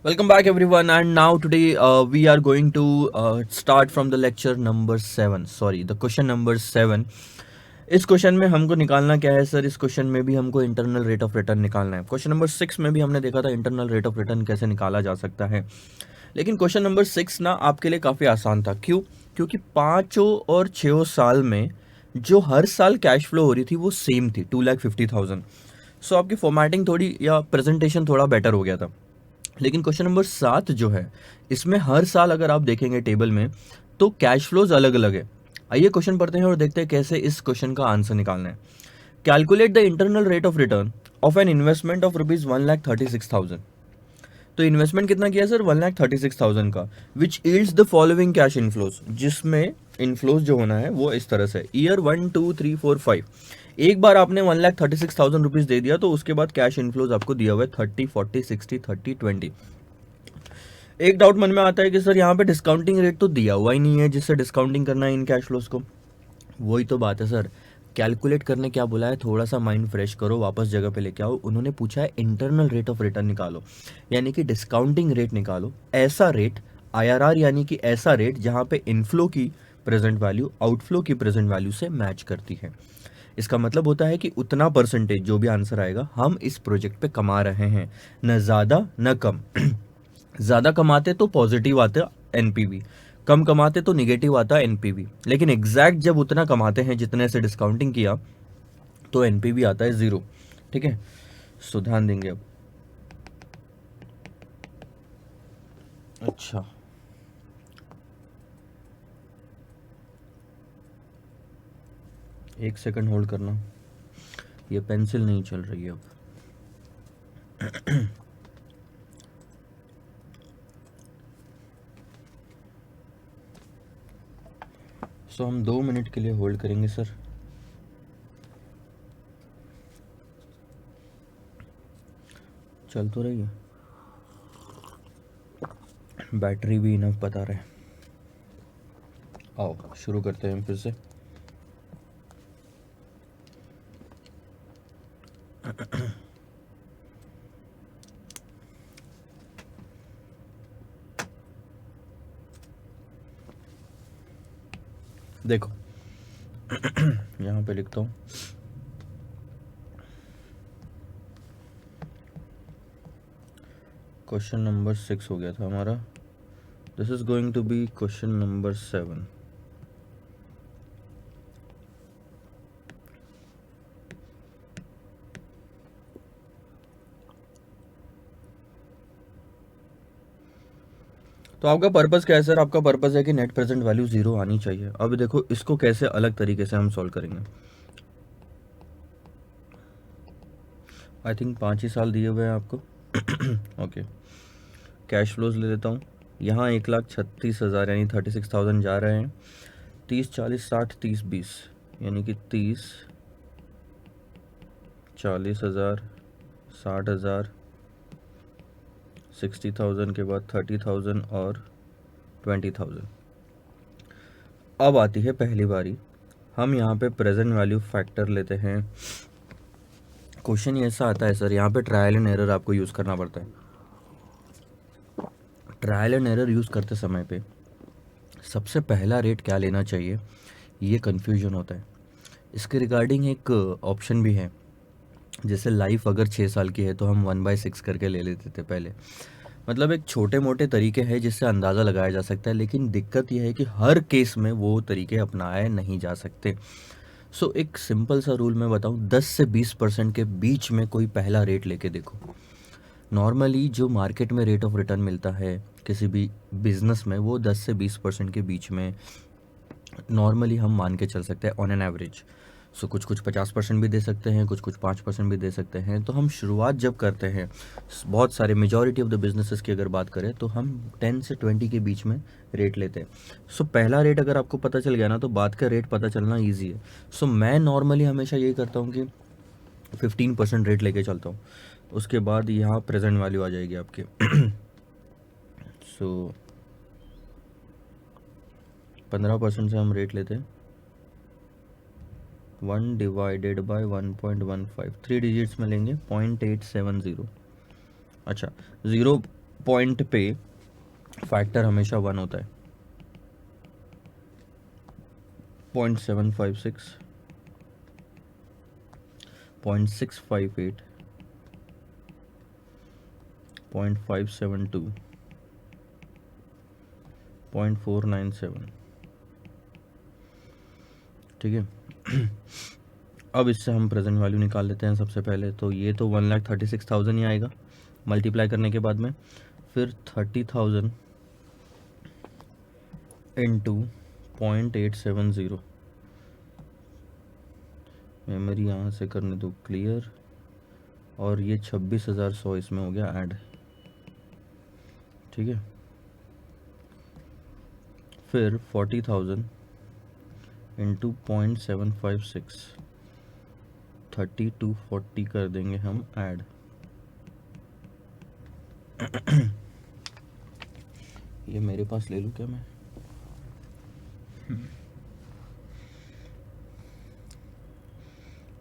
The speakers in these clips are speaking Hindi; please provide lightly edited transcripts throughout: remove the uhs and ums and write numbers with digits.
Welcome back, everyone. And now today we are going to start from the lecture number 7. Sorry, the question number 7. इस क्वेश्चन में हमको निकालना क्या है सर? इस क्वेश्चन में भी हमको इंटरनल रेट ऑफ रिटर्न निकालना है। क्वेश्चन नंबर 6 में भी हमने देखा था इंटरनल रेट ऑफ रिटर्न कैसे निकाला जा सकता है, लेकिन क्वेश्चन नंबर 6 ना आपके लिए काफ़ी आसान था। क्यों? क्योंकि 5 और 6 साल में जो हर साल कैश फ्लो हो रही थी वो सेम थी, 2,50,000। सो आपकी फॉर्मेटिंग थोड़ी या प्रेजेंटेशन थोड़ा बेटर हो गया था। लेकिन क्वेश्चन नंबर 7 जो है, इसमें हर साल अगर आप देखेंगे टेबल में तो कैश फ्लोज अलग अलग है। आइए क्वेश्चन पढ़ते हैं और देखते हैं कैसे इस क्वेश्चन का आंसर निकालना है। Calculate the internal rate of return of an investment of ₹1,36,000। तो इन्वेस्टमेंट कितना किया सर? 1,36,000 का, which yields the following cash inflows, जिसमें इनफ्लोज जो होना है वो इस तरह से ईयर 1 2 3 4 5। एक बार आपने 1,36,000 रुपीज दे दिया तो उसके बाद कैश इनफ्लोज आपको दिया हुआ है 30 40 60 30 20। एक डाउट मन में आता है कि सर यहाँ पे डिस्काउंटिंग रेट तो दिया हुआ ही नहीं है जिससे डिस्काउंटिंग करना है इन कैश फ्लोज को। वही तो बात है सर, कैलकुलेट करने क्या बोला है, थोड़ा सा माइंड फ्रेश करो, वापस जगह पे लेके आओ। उन्होंने पूछा है इंटरनल रेट ऑफ रिटर्न निकालो, यानी कि डिस्काउंटिंग रेट निकालो। ऐसा रेट आईआरआर, यानी कि ऐसा रेट जहाँ पे इनफ्लो की प्रेजेंट वैल्यू आउटफ्लो की प्रेजेंट वैल्यू से मैच करती है। इसका मतलब होता है कि उतना परसेंटेज जो भी आंसर आएगा हम इस प्रोजेक्ट पे कमा रहे हैं, न ज़्यादा न कम। ज़्यादा कमाते तो पॉजिटिव आता एनपीवी, कम कमाते तो निगेटिव आता एनपीवी, लेकिन एग्जैक्ट जब उतना कमाते हैं जितने से डिस्काउंटिंग किया तो एनपीवी आता है 0। ठीक है, सो ध्यान देंगे अब। अच्छा, एक सेकंड होल्ड करना, ये पेंसिल नहीं चल रही है अब। सो हम 2 मिनट के लिए होल्ड करेंगे सर। चल तो रही है, बैटरी भी इनफ बता रहे हैं। आओ शुरू करते हैं फिर से। देखो यहाँ पे लिखता हूँ, क्वेश्चन नंबर 6 हो गया था हमारा, this is going to be question number 7। तो आपका पर्पस क्या है सर? आपका पर्पस है कि नेट प्रेजेंट वैल्यू 0 आनी चाहिए। अब देखो इसको कैसे अलग तरीके से हम सॉल्व करेंगे। आई थिंक 5 ही साल दिए हुए हैं आपको। ओके, कैश फ्लोज ले लेता हूँ। यहाँ 1,36,000 यानी 36,000 जा रहे हैं। 30 40 60 30 20 यानी कि 30 40,000 60,000 60,000 के बाद 30,000 और 20,000। अब आती है पहली बारी, हम यहाँ पे प्रेजेंट वैल्यू फैक्टर लेते हैं। क्वेश्चन ये ऐसा आता है सर, यहाँ पे ट्रायल एंड एरर आपको यूज़ करना पड़ता है। ट्रायल एंड एरर यूज़ करते समय पे सबसे पहला रेट क्या लेना चाहिए, ये कन्फ्यूजन होता है। इसके रिगार्डिंग एक ऑप्शन भी है, जैसे लाइफ अगर 6 साल की है तो हम 1/6 करके ले लेते थे पहले। मतलब एक छोटे मोटे तरीके हैं जिससे अंदाज़ा लगाया जा सकता है, लेकिन दिक्कत यह है कि हर केस में वो तरीके अपनाए नहीं जा सकते। सो एक सिंपल सा रूल मैं बताऊं, 10 से 20% के बीच में कोई पहला रेट लेके देखो। नॉर्मली जो मार्केट में रेट ऑफ रिटर्न मिलता है किसी भी बिजनेस में, वो 10 से 20% के बीच में नॉर्मली हम मान के चल सकते हैं ऑन एन एवरेज। सो कुछ कुछ 50% भी दे सकते हैं, कुछ कुछ 5% भी दे सकते हैं। तो हम शुरुआत जब करते हैं, बहुत सारे मेजॉरिटी ऑफ द बिजनेसेस की अगर बात करें तो हम 10 से 20 के बीच में रेट लेते हैं। सो पहला रेट अगर आपको पता चल गया ना तो बाद का रेट पता चलना ईजी है। सो मैं नॉर्मली हमेशा यही करता हूँ कि 15% रेट लेके चलता हूँ। उसके बाद यहाँ प्रेजेंट वैल्यू आ जाएगी आपकी। सो 15% से हम रेट लेते हैं 1/1.15, 3 डिजिट्स में लेंगे 0.870। अच्छा, 0 पॉइंट पे फैक्टर हमेशा 1 होता है। 0.756, 0.658, 0.572, 0.497, ठीक है। अब इससे हम प्रेजेंट वैल्यू निकाल लेते हैं सबसे पहले। तो ये तो 1,36,000 ही आएगा मल्टीप्लाई करने के बाद में, फिर 30,000 इंटू 0.870, मेमोरी यहाँ से करने दो क्लियर, और ये 26,100 इसमें हो गया ऐड, ठीक है। फिर 40,000 इंटू 0.756, 3240 कर देंगे हम ऐड। ये मेरे पास ले लूँ क्या मैं?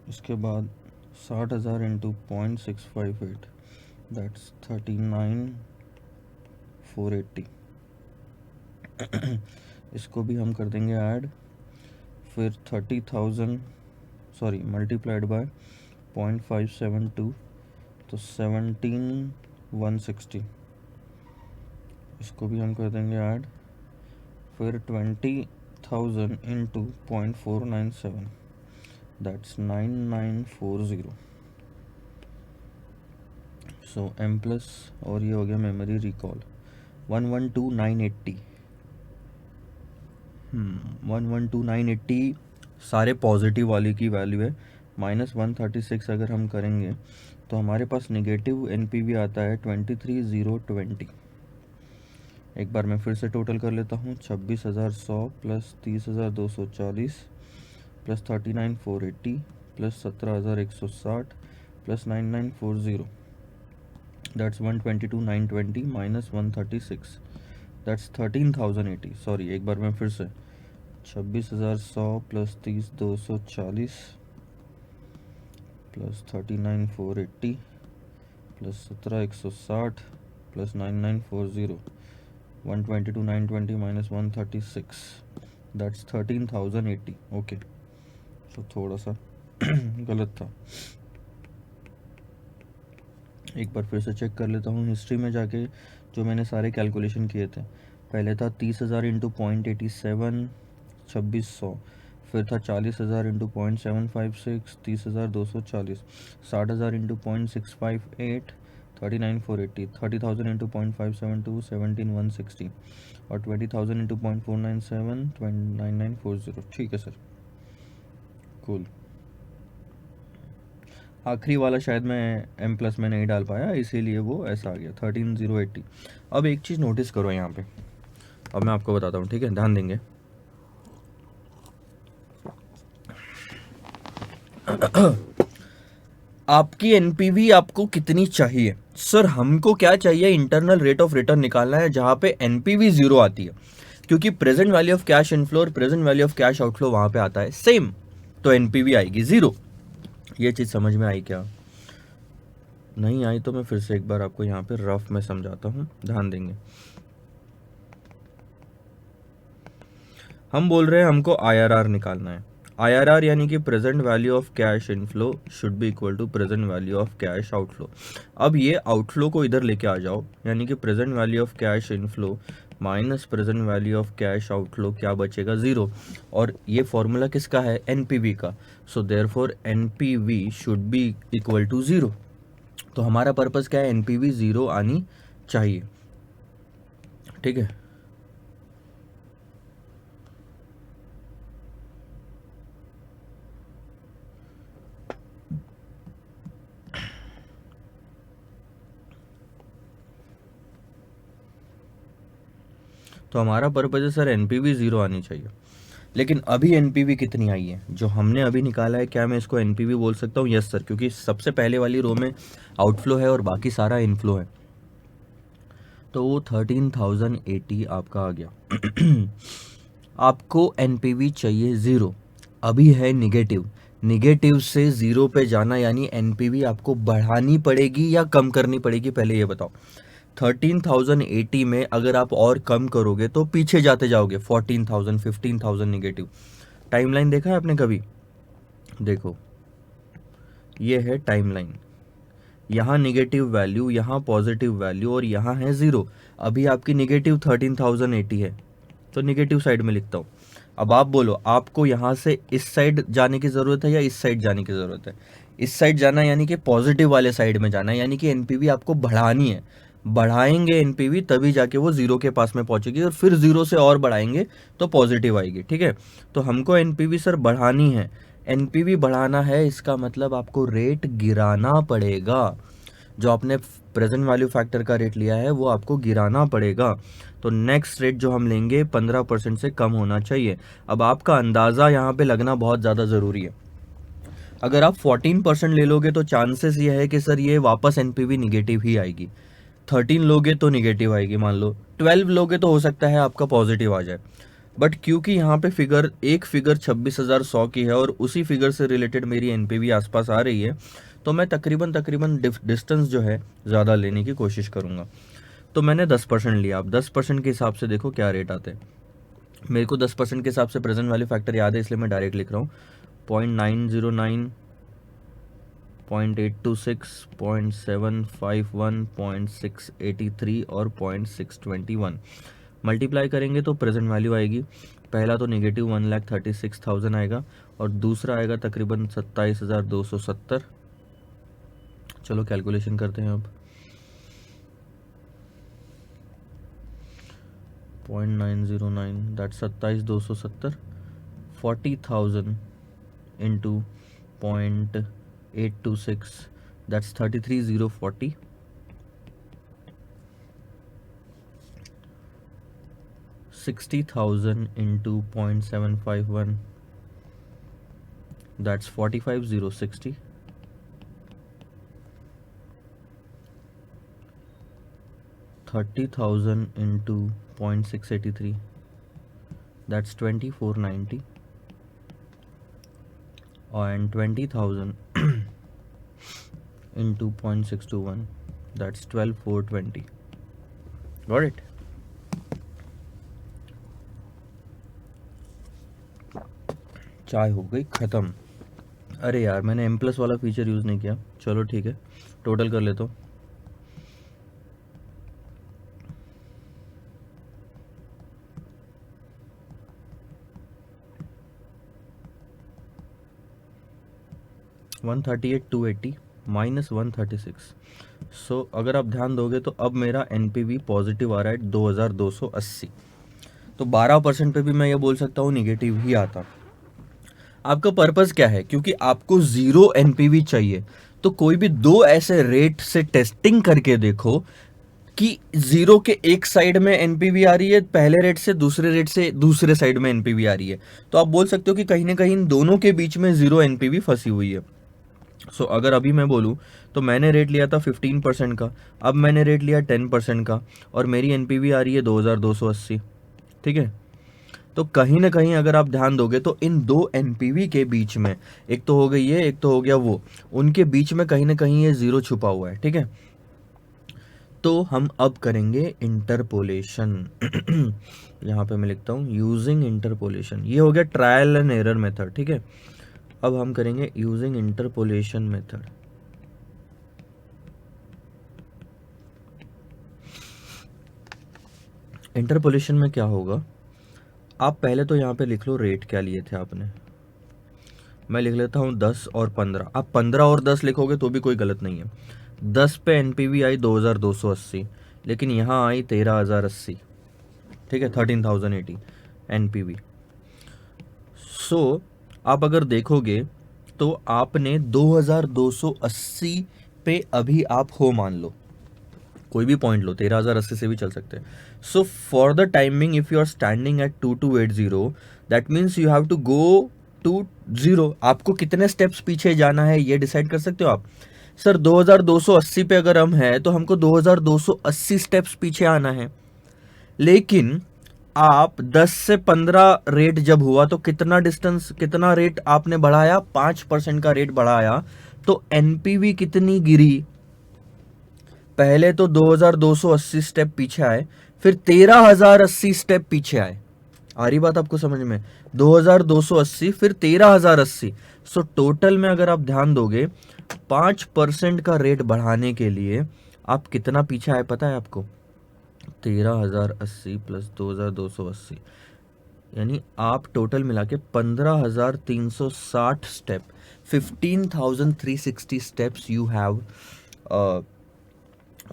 इसके बाद 60,000 इंटू 0.658, दैट्स 39,480। इसको भी हम कर देंगे ऐड। फिर 30,000 सॉरी मल्टीप्लाइड बाय 0.572, तो 17,160, इसको भी हम कर देंगे ऐड। फिर 20,000 into 0.497, that's 9940। So M plus, और ये हो गया मेमोरी रिकॉल 112,980। 112,980 सारे पॉजिटिव वाली की वैल्यू है। -136 अगर हम करेंगे तो हमारे पास नेगेटिव एनपीवी आता है 23,020। एक बार मैं फिर से टोटल कर लेता हूँ। 26,100 plus 30,240 plus 39,480 plus 17,160 plus 9940, that's 122,920 minus 136, that's 13,080। Sorry एक बार मैं फिर से 26,100 plus 30,240 plus 39,480 plus 17,160 plus 9940, 122,920 minus 136, that's 13,080। Okay, तो थोड़ा सा गलत था। एक बार फिर से चेक कर लेता हूँ हिस्ट्री में जाके, जो मैंने सारे कैलकुलेशन किए थे। पहले था 30,000 इंटू 0.87, 2600। फिर था 40,000 इंटू 0.756, 30,240। 60,000 इंटू 0.658, 39,480। 30,000 इंटू 0.572, 17,160। और 20,000 इंटू 0.497, 9940। ठीक है सर, कूल। आखिरी वाला शायद मैं एम प्लस में नहीं डाल पाया, इसीलिए वो ऐसा आ गया 13,080। अब एक चीज़ नोटिस करो यहाँ पे, अब मैं आपको बताता हूँ, ठीक है, ध्यान देंगे। आपकी एनपीवी आपको कितनी चाहिए? सर हमको क्या चाहिए, इंटरनल रेट ऑफ रिटर्न निकालना है जहाँ पे एनपीवी 0 आती है, क्योंकि present value of cash inflow और present value of cash outflow वहाँ पे आता है सेम, तो एनपीवी आएगी 0। ये चीज़ समझ में आई क्या? नहीं आई तो मैं फिर से एक बार आपको यहाँ पे रफ में समझाता हूँ, ध्यान देंगे। हम बोल रहे हैं हमको आईआरआर निकालना है। आईआरआर यानी कि present value of cash inflow should be equal to present value of cash outflow. अब ये आउटफ्लो को इधर लेके आ जाओ, यानी कि present value of cash inflow minus present value of cash outflow, क्या बचेगा 0। और ये फॉर्मूला किसका है, एनपीवी का। So therefore NPV should be equal to 0। तो हमारा पर्पस क्या है, एनपीवी 0 आनी चाहिए, ठीक है। तो हमारा पर्पज है सर एनपीवी 0 आनी चाहिए। लेकिन अभी एनपीवी कितनी आई है जो हमने अभी निकाला है, क्या मैं इसको एनपीवी बोल सकता हूँ? यस सर, क्योंकि सबसे पहले वाली रो में आउटफ्लो है और बाकी सारा इनफ्लो है। तो वो 13,080 आपका आ गया। आपको एनपीवी चाहिए 0, अभी है निगेटिव। निगेटिव से 0 पे जाना यानी एनपीवी आपको बढ़ानी पड़ेगी या कम करनी पड़ेगी, पहले ये बताओ। 13,080 में अगर आप और कम करोगे तो पीछे जाते जाओगे, 14,000 15,000 निगेटिव। टाइमलाइन देखा है आपने कभी? देखो ये है टाइमलाइन, यहाँ निगेटिव वैल्यू, यहाँ पॉजिटिव वैल्यू और यहाँ है ज़ीरो। अभी आपकी निगेटिव 13,080 है तो निगेटिव साइड में लिखता हूँ। अब आप बोलो आपको यहाँ से इस साइड जाने की ज़रूरत है या इस साइड जाने की ज़रूरत है? इस साइड जाना यानी कि पॉजिटिव वाले साइड में जाना है, यानी कि एनपीवी आपको बढ़ानी है। बढ़ाएंगे एनपीवी तभी जाके वो ज़ीरो के पास में पहुंचेगी और फिर ज़ीरो से और बढ़ाएंगे तो पॉजिटिव आएगी। ठीक है, तो हमको एनपीवी सर बढ़ानी है, एनपीवी बढ़ाना है, इसका मतलब आपको रेट गिराना पड़ेगा। जो आपने प्रेजेंट वैल्यू फैक्टर का रेट लिया है वो आपको गिराना पड़ेगा। तो नेक्स्ट रेट जो हम लेंगे 15% से कम होना चाहिए। अब आपका अंदाज़ा यहाँ पे लगना बहुत ज़्यादा ज़रूरी है। अगर आप 14% ले लोगे तो चांसेस ये है कि सर ये वापस एनपीवी निगेटिव ही आएगी। 13 लोगे तो निगेटिव आएगी मान लो, 12 लोगे तो हो सकता है आपका पॉजिटिव आ जाए। बट क्योंकि यहाँ पे एक फिगर 26,100 की है और उसी फिगर से रिलेटेड मेरी एनपीवी आसपास आ रही है, तो मैं तकरीबन डिस्टेंस जो है ज़्यादा लेने की कोशिश करूँगा। तो मैंने 10% लिया। आप 10% के हिसाब से देखो क्या रेट आते हैं। मेरे को 10% के हिसाब से प्रेजेंट वैल्यू फैक्टर याद है, इसलिए मैं डायरेक्ट लिख रहा हूँ। 0.909, 0.826, 0.751, 0.683 और 0.621 मल्टीप्लाई करेंगे तो प्रेजेंट वैल्यू आएगी। पहला तो नेगेटिव 1,36,000 आएगा और दूसरा आएगा तकरीबन 27,270। चलो कैलकुलेशन करते हैं अब। 0.909 that 27,270, 40,000 into 0.826 that's 33,040, 60,000 into 0.751 that's 45,060, 30,000 into 0.683 that's 2,490 and 20,000 into 0.621 that's 12,420. Got it? चाय हो गई ख़त्म। अरे यार मैंने एम प्लस वाला फीचर यूज़ नहीं किया। चलो ठीक है, टोटल कर लेता हूँ। $138,280 माइनस 136। सो अगर आप ध्यान दोगे तो अब मेरा एनपीवी पॉजिटिव आ रहा है 2,280। तो 12% पे भी मैं ये बोल सकता हूँ निगेटिव ही आता। आपका पर्पस क्या है? क्योंकि आपको ज़ीरो एनपीवी चाहिए, तो कोई भी दो ऐसे रेट से टेस्टिंग करके देखो कि ज़ीरो के एक साइड में एनपीवी आ रही है पहले रेट से, दूसरे रेट से दूसरे साइड में एनपीवी आ रही है, तो आप बोल सकते हो कि कहीं ना कहीं इन दोनों के बीच में ज़ीरो एनपीवी फंसी हुई है। सो अगर अभी मैं बोलूँ तो मैंने रेट लिया था 15% का, अब मैंने रेट लिया 10% का और मेरी एनपीवी आ रही है 2,280। ठीक है, तो कहीं ना कहीं अगर आप ध्यान दोगे तो इन दो एनपीवी के बीच में, एक तो हो गई ये, एक तो हो गया वो, उनके बीच में कहीं ना कहीं ये ज़ीरो छुपा हुआ है। ठीक है, तो हम अब करेंगे इंटरपोलेशन। यहाँ पे मैं लिखता हूँ यूजिंग इंटरपोलेशन। ये हो गया ट्रायल एंड एरर मेथड। ठीक है, अब हम करेंगे यूजिंग इंटरपोलेशन मेथड। इंटरपोलेशन में क्या होगा, आप पहले तो यहाँ पे लिख लो रेट क्या लिए थे आपने। मैं लिख लेता हूँ 10 और 15। आप 15 और 10 लिखोगे तो भी कोई गलत नहीं है। 10 पे एनपीवी आई 2,280, लेकिन यहाँ आई 13,080। ठीक है, 13,080 एनपीवी। सो आप अगर देखोगे तो आपने 2,280 पे अभी आप हो, मान लो कोई भी पॉइंट लो, 13,080 से भी चल सकते हैं। So for the timing if you are standing at 2280 that means you have to go to zero. आपको कितने स्टेप्स पीछे जाना है ये डिसाइड कर सकते हो आप। सर 2,280 पे अगर हम हैं तो हमको 2,280 स्टेप्स पीछे आना है, लेकिन आप 10 से 15 रेट जब हुआ तो कितना डिस्टेंस, कितना रेट आपने बढ़ाया, 5% का रेट बढ़ाया, तो एनपीवी कितनी गिरी, पहले तो 2280 स्टेप पीछे आए, फिर 13080 स्टेप पीछे आए। आ रही बात आपको समझ में? 2280 फिर 13080। सो टोटल में अगर आप ध्यान दोगे 5% का रेट बढ़ाने के लिए आप कितना पीछे आए पता है आपको? 13080 प्लस 2280, यानी आप टोटल मिला के 15360 step, 15360 steps you have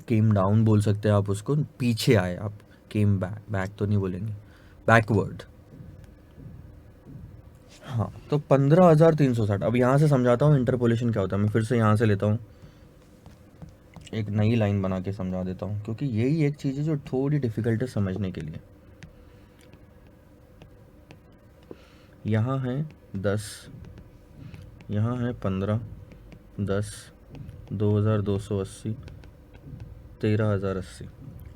came down बोल सकते हैं आप उसको, पीछे आए आप। केम बैक, बैक तो नहीं बोलेंगे, बैकवर्ड। हाँ, तो 15360। अब यहाँ से समझाता हूँ इंटरपोलेशन क्या होता है। मैं फिर से यहाँ से लेता हूँ, एक नई लाइन बना के समझा देता हूँ, क्योंकि यही एक चीज़ है जो थोड़ी डिफिकल्ट है समझने के लिए। यहाँ है 10, यहाँ है 15, 10, 2280, 13080,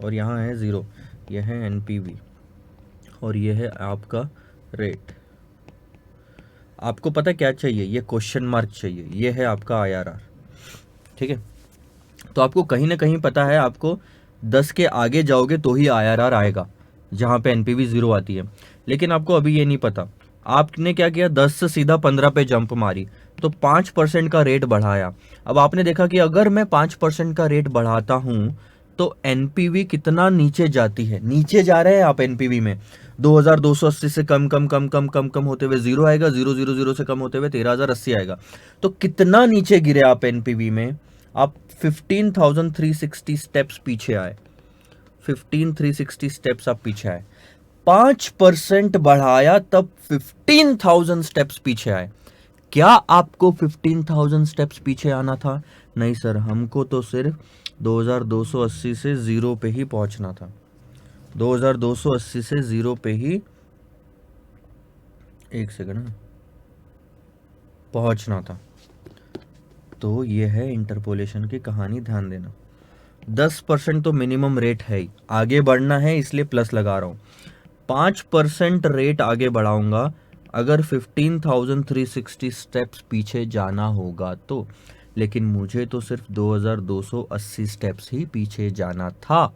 और यहाँ है 0, यह है एनपीवी, और यह है आपका रेट। आपको पता क्या चाहिए? ये क्वेश्चन मार्क चाहिए, ये है आपका आईआरआर। ठीक है, तो आपको कहीं ना कहीं पता है, आपको 10 के आगे जाओगे तो ही आईआरआर आएगा, जहाँ पे एनपीवी 0 आती है। लेकिन आपको अभी ये नहीं पता। आपने क्या किया, 10 से सीधा 15 पे जंप मारी, तो 5% का रेट बढ़ाया। अब आपने देखा कि अगर मैं 5% का रेट बढ़ाता हूं तो एनपीवी कितना नीचे जाती है। नीचे जा रहे हैं आप एनपीवी में, 2280 से कम कम कम कम कम कम होते हुए 0 आएगा, 000 से कम होते हुए 13080 आएगा। तो कितना नीचे गिरे आप एनपीवी में? आप 15360 स्टेप्स पीछे आए, 15360 स्टेप्स आप पीछे आए। 5% बढ़ाया तब 15000 स्टेप्स पीछे आए। क्या आपको 15000 स्टेप्स पीछे आना था? नहीं सर, हमको तो सिर्फ 2280 से 0 पे ही पहुंचना था। 2280 से 0 पे ही, एक सेकंड, पहुंचना था। तो ये है इंटरपोलेशन की कहानी, ध्यान देना। 10% तो मिनिमम रेट है ही, आगे बढ़ना है इसलिए प्लस लगा रहा हूं। 5% रेट आगे बढ़ाऊंगा अगर 15360 स्टेप्स पीछे जाना होगा तो। लेकिन मुझे तो सिर्फ 2280 स्टेप्स ही पीछे जाना था।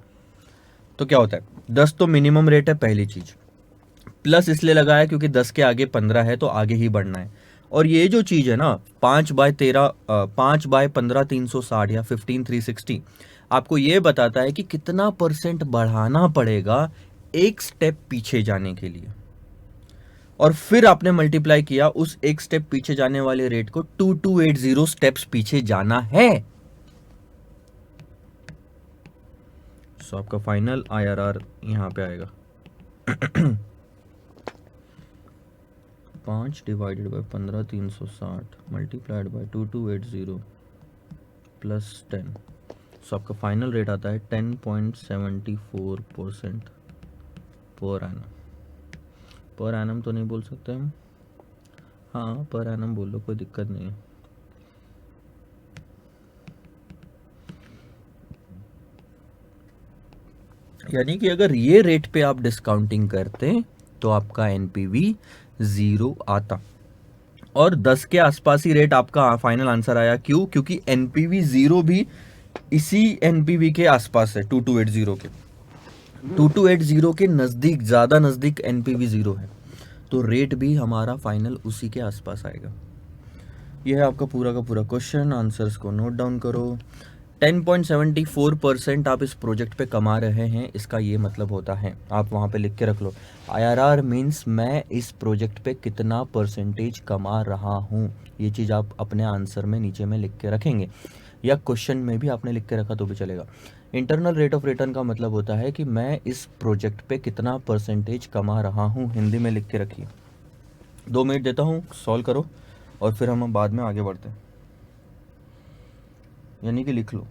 तो क्या होता है, 10 तो मिनिमम रेट है, पहली चीज। प्लस इसलिए लगाया क्योंकि 10 के आगे 15 है तो आगे ही बढ़ना है। और ये जो चीज है ना, 5/15 360 या 15360, आपको ये बताता है कि कितना परसेंट बढ़ाना पड़ेगा एक स्टेप पीछे जाने के लिए। और फिर आपने मल्टीप्लाई किया उस एक स्टेप पीछे जाने वाले रेट को, 2280 स्टेप्स पीछे जाना है। सो आपका फाइनल आईआरआर यहां पे आएगा 5 divided by 15360 multiplied by 2280 plus 10। सो आपका फाइनल रेट आता है 10.74% पर एनम। पर एनम तो नहीं बोल सकते हम, हाँ पर एनम बोल लो, कोई दिक्कत नहीं है। यानी कि अगर ये रेट पे आप डिस्काउंटिंग करते तो आपका एनपीवी 0 आता, और 10 के आसपास ही रेट आपका फाइनल आंसर आया। क्यों? क्योंकि एनपीवी 0 भी इसी एनपीवी के आसपास है, 2280 के, 2280 के नज़दीक, ज़्यादा नज़दीक एनपीवी 0 है। तो रेट भी हमारा फाइनल उसी के आसपास आएगा। यह है आपका पूरा का पूरा क्वेश्चन। आंसर्स को नोट डाउन करो। 10.74% आप इस प्रोजेक्ट पे कमा रहे हैं, इसका ये मतलब होता है, आप वहाँ पे लिख के रख लो, आईआरआर मीन्स मैं इस प्रोजेक्ट पे कितना परसेंटेज कमा रहा हूँ। ये चीज़ आप अपने आंसर में नीचे में लिख के रखेंगे, या क्वेश्चन में भी आपने लिख के रखा तो भी चलेगा। इंटरनल रेट ऑफ रिटर्न का मतलब होता है कि मैं इस प्रोजेक्ट पे कितना परसेंटेज कमा रहा हूँ, हिंदी में लिख के रखिए। 2 मिनट देता हूँ, सॉल्व करो, और फिर हम बाद में आगे बढ़ते हैं, यानी कि लिख लो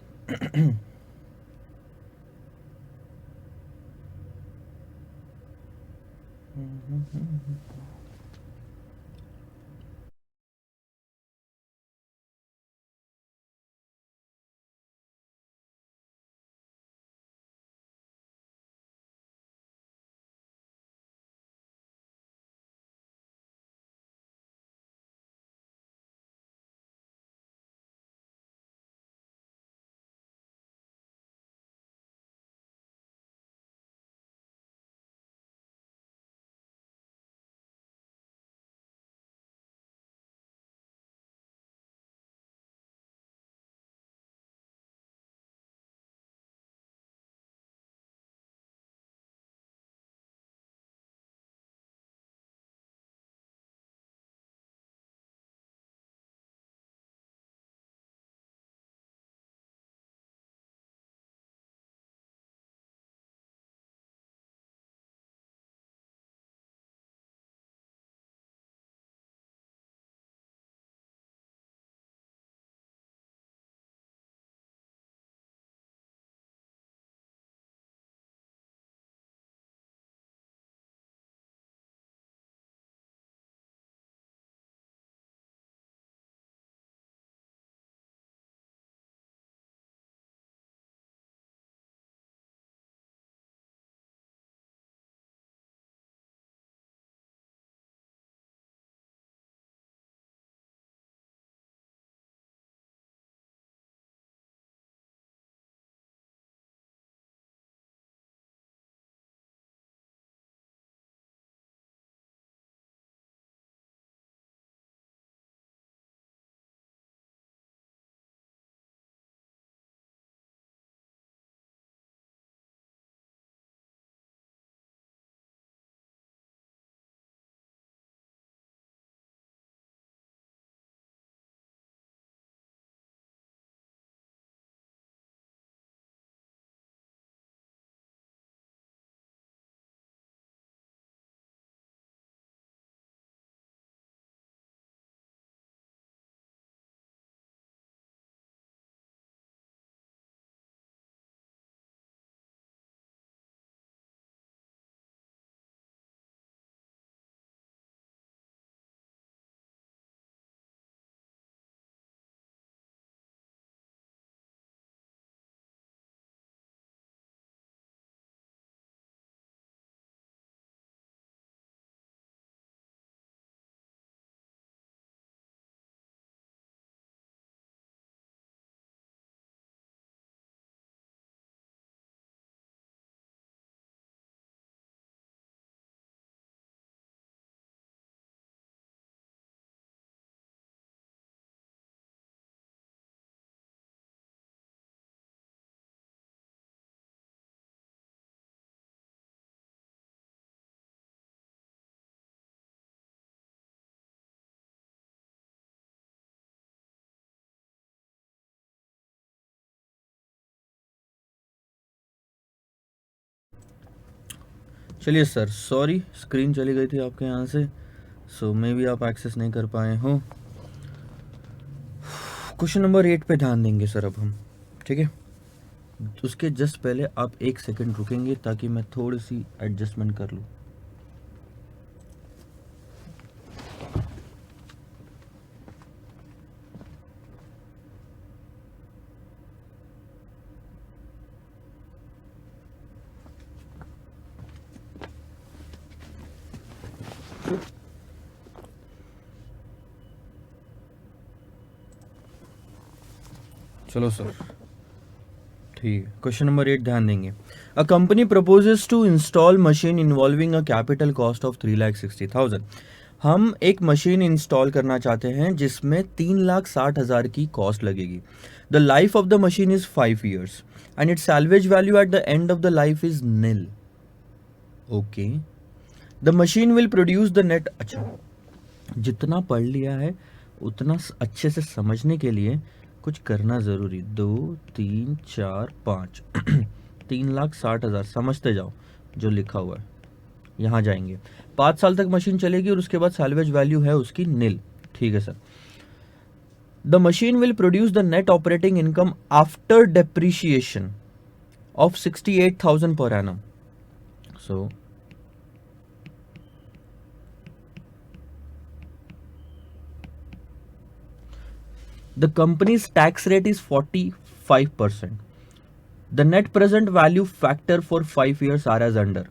चलिए सर, सॉरी स्क्रीन चली गई थी आपके यहाँ से, सो मे भी आप एक्सेस नहीं कर पाए हो। क्वेश्चन नंबर 8 पे ध्यान देंगे सर अब हम, ठीक है। उसके जस्ट पहले आप 1 सेकंड रुकेंगे ताकि मैं थोड़ी सी एडजस्टमेंट कर लूँ। चलो सर, ठीक है। क्वेश्चन नंबर 8 ध्यान देंगे। A company proposes to install machine involving a capital cost of 3,60,000। हम एक मशीन इंस्टॉल करना चाहते हैं जिसमें 3,60,000 की कॉस्ट लगेगी। The life of the machine is 5 years and it's salvage value at the end of the life is nil। Okay, the machine will produce the net. अच्छा, जितना पढ़ लिया है उतना अच्छे से समझने के लिए कुछ करना ज़रूरी। 2 3 4 5 3,60,000 समझते जाओ जो लिखा हुआ है। यहाँ जाएंगे, 5 साल तक मशीन चलेगी और उसके बाद सैल्वेज वैल्यू है उसकी nil। ठीक है sir. The machine will produce the net operating income after depreciation of 68,000 per annum. So the company's tax rate is 45%. The net present value factor for 5 years are as under.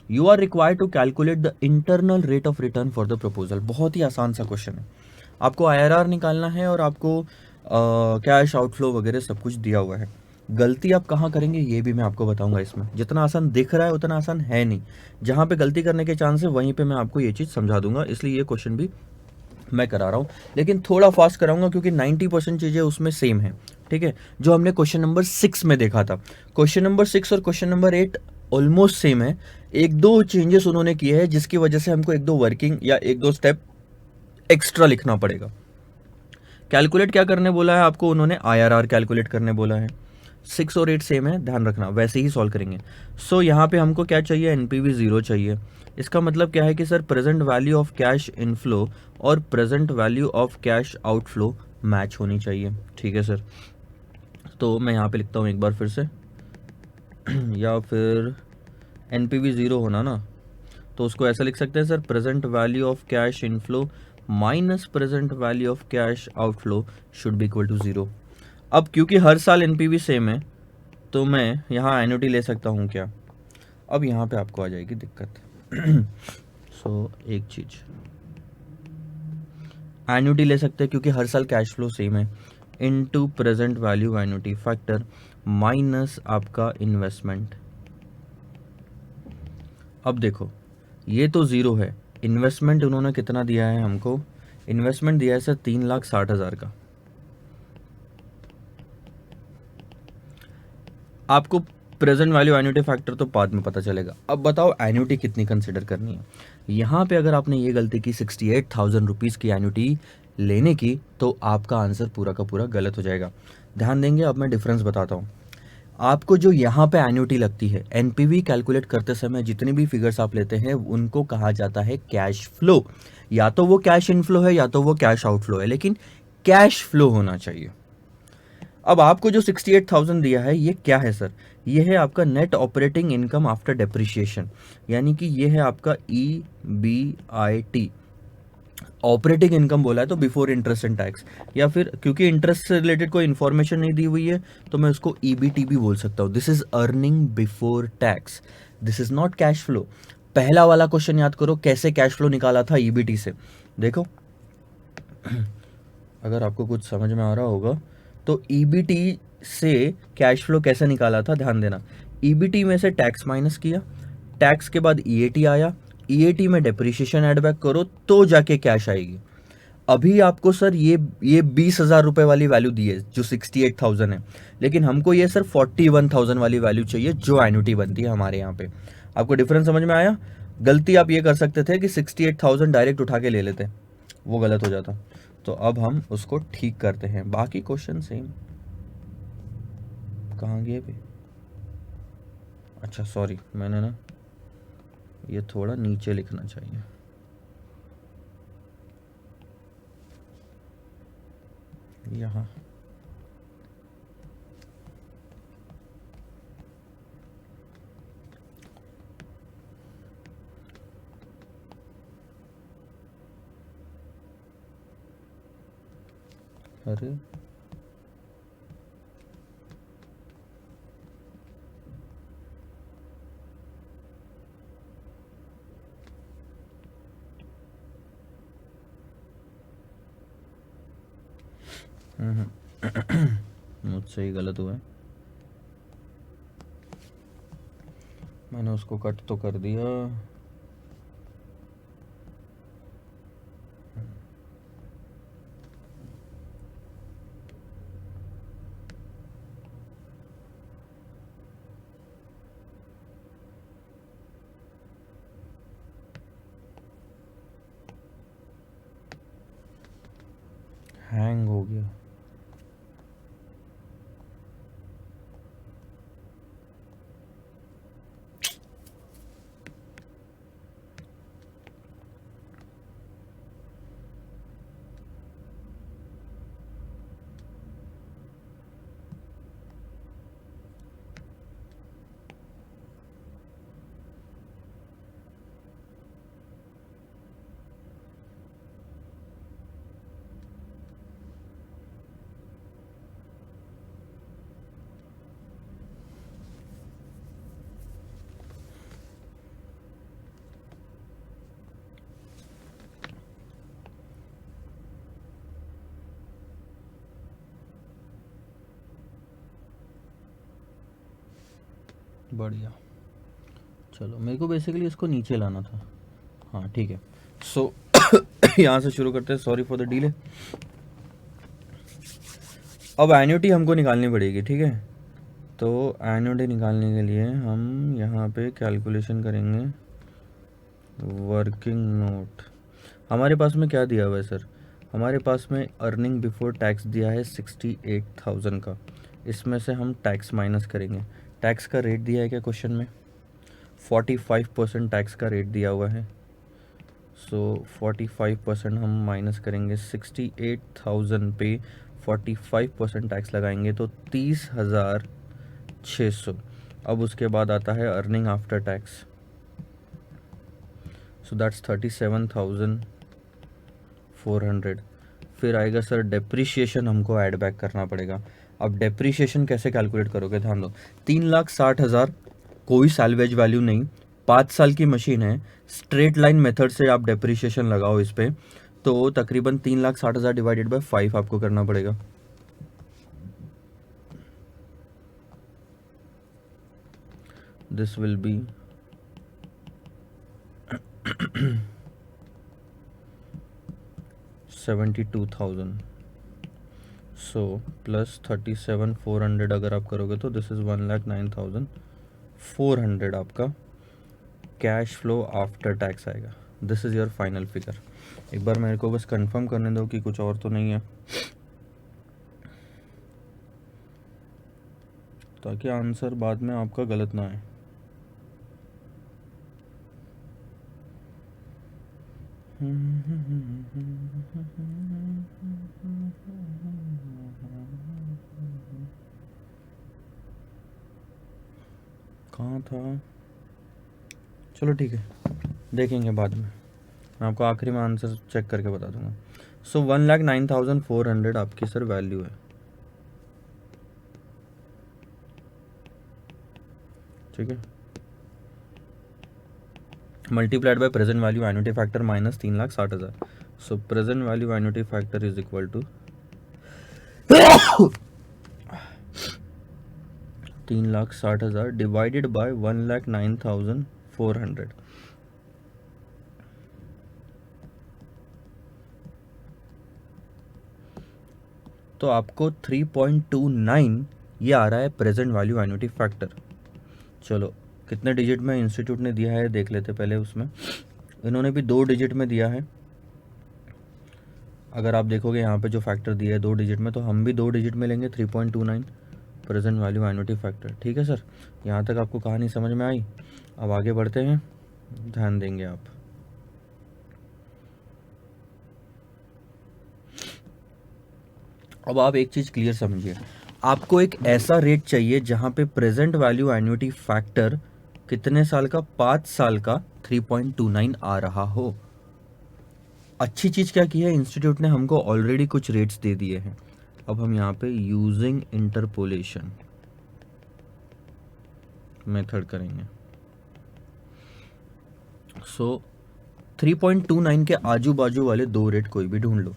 You are required to calculate the internal rate of return for the proposal। बहुत ही आसान सा क्वेश्चन है। आपको IRR निकालना है और आपको कैश आउटफ्लो वगैरह सब कुछ दिया हुआ है। गलती आप कहाँ करेंगे ये भी मैं आपको बताऊंगा। इसमें जितना आसान दिख रहा है उतना आसान है नहीं। जहाँ पे गलती करने के चांस है वहीं पे मैं आपको ये चीज़ समझा दूंगा, इसलिए ये क्वेश्चन भी मैं करा रहा हूँ, लेकिन थोड़ा फास्ट कराऊंगा क्योंकि 90% चीज़ें उसमें सेम है। ठीक है, जो हमने क्वेश्चन नंबर 6 में देखा था। क्वेश्चन नंबर 6 और क्वेश्चन नंबर 8 ऑलमोस्ट सेम है। एक दो चेंजेस उन्होंने किए हैं जिसकी वजह से हमको एक दो वर्किंग या एक दो स्टेप एक्स्ट्रा लिखना पड़ेगा। कैलकुलेट क्या करने बोला है आपको? उन्होंने IRR कैलकुलेट करने बोला है। 6 और 8 सेम है, ध्यान रखना, वैसे ही सॉल्व करेंगे। सो यहाँ पे हमको क्या चाहिए? NPV 0 चाहिए। इसका मतलब क्या है कि sir present value of cash inflow और present value of cash outflow match होनी चाहिए। ठीक है सर, तो मैं यहाँ पे लिखता हूँ एक बार फिर से या फिर NPV 0 होना ना, तो उसको ऐसा लिख सकते हैं sir, present value of cash inflow minus present value of cash outflow should be equal to 0। अब क्योंकि हर साल NPV सेम है तो मैं यहाँ एन्युटी ले सकता हूँ क्या? अब यहाँ पे आपको आ जाएगी दिक्कत। सो एक चीज, एन्युटी ले सकते हैं क्योंकि हर साल कैश फ्लो सेम है, into present value annuity factor minus आपका इन्वेस्टमेंट। अब देखो ये तो 0 है, इन्वेस्टमेंट उन्होंने कितना दिया है हमको? इन्वेस्टमेंट दिया है सर 3,60,000 का। आपको प्रेजेंट वैल्यू एन्युटी फैक्टर तो बाद में पता चलेगा। अब बताओ एन्युटी कितनी कंसिडर करनी है? यहाँ पे अगर आपने ये गलती की 68,000 रुपीज़ की एन्युटी लेने की तो आपका आंसर पूरा का पूरा गलत हो जाएगा। ध्यान देंगे, अब मैं डिफरेंस बताता हूँ आपको। जो यहाँ पे एन्युटी लगती है, NPV कैलकुलेट करते समय जितनी भी फिगर्स आप लेते हैं उनको कहा जाता है कैश फ्लो। या तो वो कैश इनफ्लो है या तो वो कैश आउटफ्लो है, लेकिन कैश फ्लो होना चाहिए। अब आपको जो 68,000 दिया है ये क्या है सर? ये है आपका net operating income after depreciation, यानी कि ये है आपका EBIT। ऑपरेटिंग इनकम बोला है तो बिफोर इंटरेस्ट एंड टैक्स, या फिर क्योंकि इंटरेस्ट से रिलेटेड कोई इन्फॉर्मेशन नहीं दी हुई है तो मैं उसको EBT भी बोल सकता हूँ। This is earning before tax, this is not cash flow. पहला वाला क्वेश्चन याद करो, कैसे कैश फ्लो निकाला था EBT से। देखो अगर आपको कुछ समझ में आ रहा होगा तो EBT से कैश फ्लो कैसे निकाला था, ध्यान देना। EBT में से टैक्स माइनस किया, टैक्स के बाद EAT आया, EAT में डेप्रिशिएशन ऐड बैक करो तो जाके कैश आएगी। अभी आपको सर ये 20,000 रुपए वाली वैल्यू दी है जो 68,000 है, लेकिन हमको ये सर 41,000 वाली वैल्यू चाहिए जो एन्युटी बनती है हमारे यहाँ पे। आपको डिफरेंस समझ में आया? गलती आप ये कर सकते थे कि 68,000 डायरेक्ट उठा के ले लेते, वो गलत हो जाता। तो अब हम उसको ठीक करते हैं। बाकी क्वेश्चन सेम। कहाँ गए भी? अच्छा सॉरी, मैंने ना ये थोड़ा नीचे लिखना चाहिए। यहाँ अरे मुझसे ही गलत हुआ है, मैंने उसको कट तो कर दिया। हैंग हो गया। बढ़िया, चलो मेरे को बेसिकली इसको नीचे लाना था। हाँ ठीक है, सो यहाँ से शुरू करते हैं। Sorry for the delay. अब एन्युटी हमको निकालनी पड़ेगी, ठीक है। तो एन्युटी निकालने के लिए हम यहाँ पे कैलकुलेशन करेंगे। वर्किंग नोट हमारे पास में क्या दिया हुआ है सर? हमारे पास में अर्निंग बिफोर टैक्स दिया है 68,000 का। इसमें से हम टैक्स माइनस करेंगे। टैक्स का रेट दिया है क्या क्वेश्चन में? 45% टैक्स का रेट दिया हुआ है। सो 45% हम माइनस करेंगे 68,000 पे 45% टैक्स लगाएंगे तो 30,600। अब उसके बाद आता है earning after tax, so that's 37,400। फिर आएगा सर डेप्रिशिएशन, हमको ऐड बैक करना पड़ेगा। अब डेप्रिशिएशन कैसे कैलकुलेट करोगे? ध्यान दो, 3,60,000 कोई सैल्वेज वैल्यू नहीं, 5 साल की मशीन है, स्ट्रेट लाइन मेथड से आप डेप्रिशिएशन लगाओ इस पे, तो तकरीबन 3,60,000 डिवाइडेड बाय 5 आपको करना पड़ेगा। This will be 72,000। So plus 37,400 अगर आप करोगे तो दिस इज़ 1,09,400 आपका कैश फ्लो आफ्टर टैक्स आएगा। This is your final figure. एक बार मेरे को बस कंफर्म करने दो कि कुछ और तो नहीं है, ताकि आंसर बाद में आपका गलत ना आए। कहाँ था? चलो ठीक है, देखेंगे बाद में, मैं आपको आखिरी में आंसर चेक करके बता दूंगा। सो 1,09,400 आपकी सर वैल्यू है, ठीक है। Multiplied by present value annuity factor minus 3,60,000। So present value annuity factor is equal to 3,60,000 divided by 1,09,400। तो आपको 3.29 ये आ रहा है प्रेजेंट वैल्यू एन्युटी फैक्टर। चलो कितने डिजिट में इंस्टीट्यूट ने दिया है देख लेते पहले। उसमें इन्होंने भी 2 डिजिट में दिया है। अगर आप देखोगे यहाँ पे जो फैक्टर दिया है 2 डिजिट में, तो हम भी 2 डिजिट में लेंगे 3.29 प्रेजेंट वैल्यू एन्युटी फैक्टर। ठीक है सर, यहाँ तक आपको कहानी समझ में आई? अब आगे बढ़ते हैं। ध्यान देंगे आप। अब आप एक चीज क्लियर समझिए, आपको एक ऐसा रेट चाहिए जहां पे प्रेजेंट वैल्यू एन्युटी फैक्टर कितने साल का, 5 साल का 3.29 आ रहा हो। अच्छी चीज क्या की है, इंस्टीट्यूट ने हमको ऑलरेडी कुछ रेट्स दे दिए हैं। अब हम यहाँ पे यूजिंग इंटरपोलेशन मेथड करेंगे। सो 3.29 के आजू बाजू वाले दो रेट कोई भी ढूंढ लो।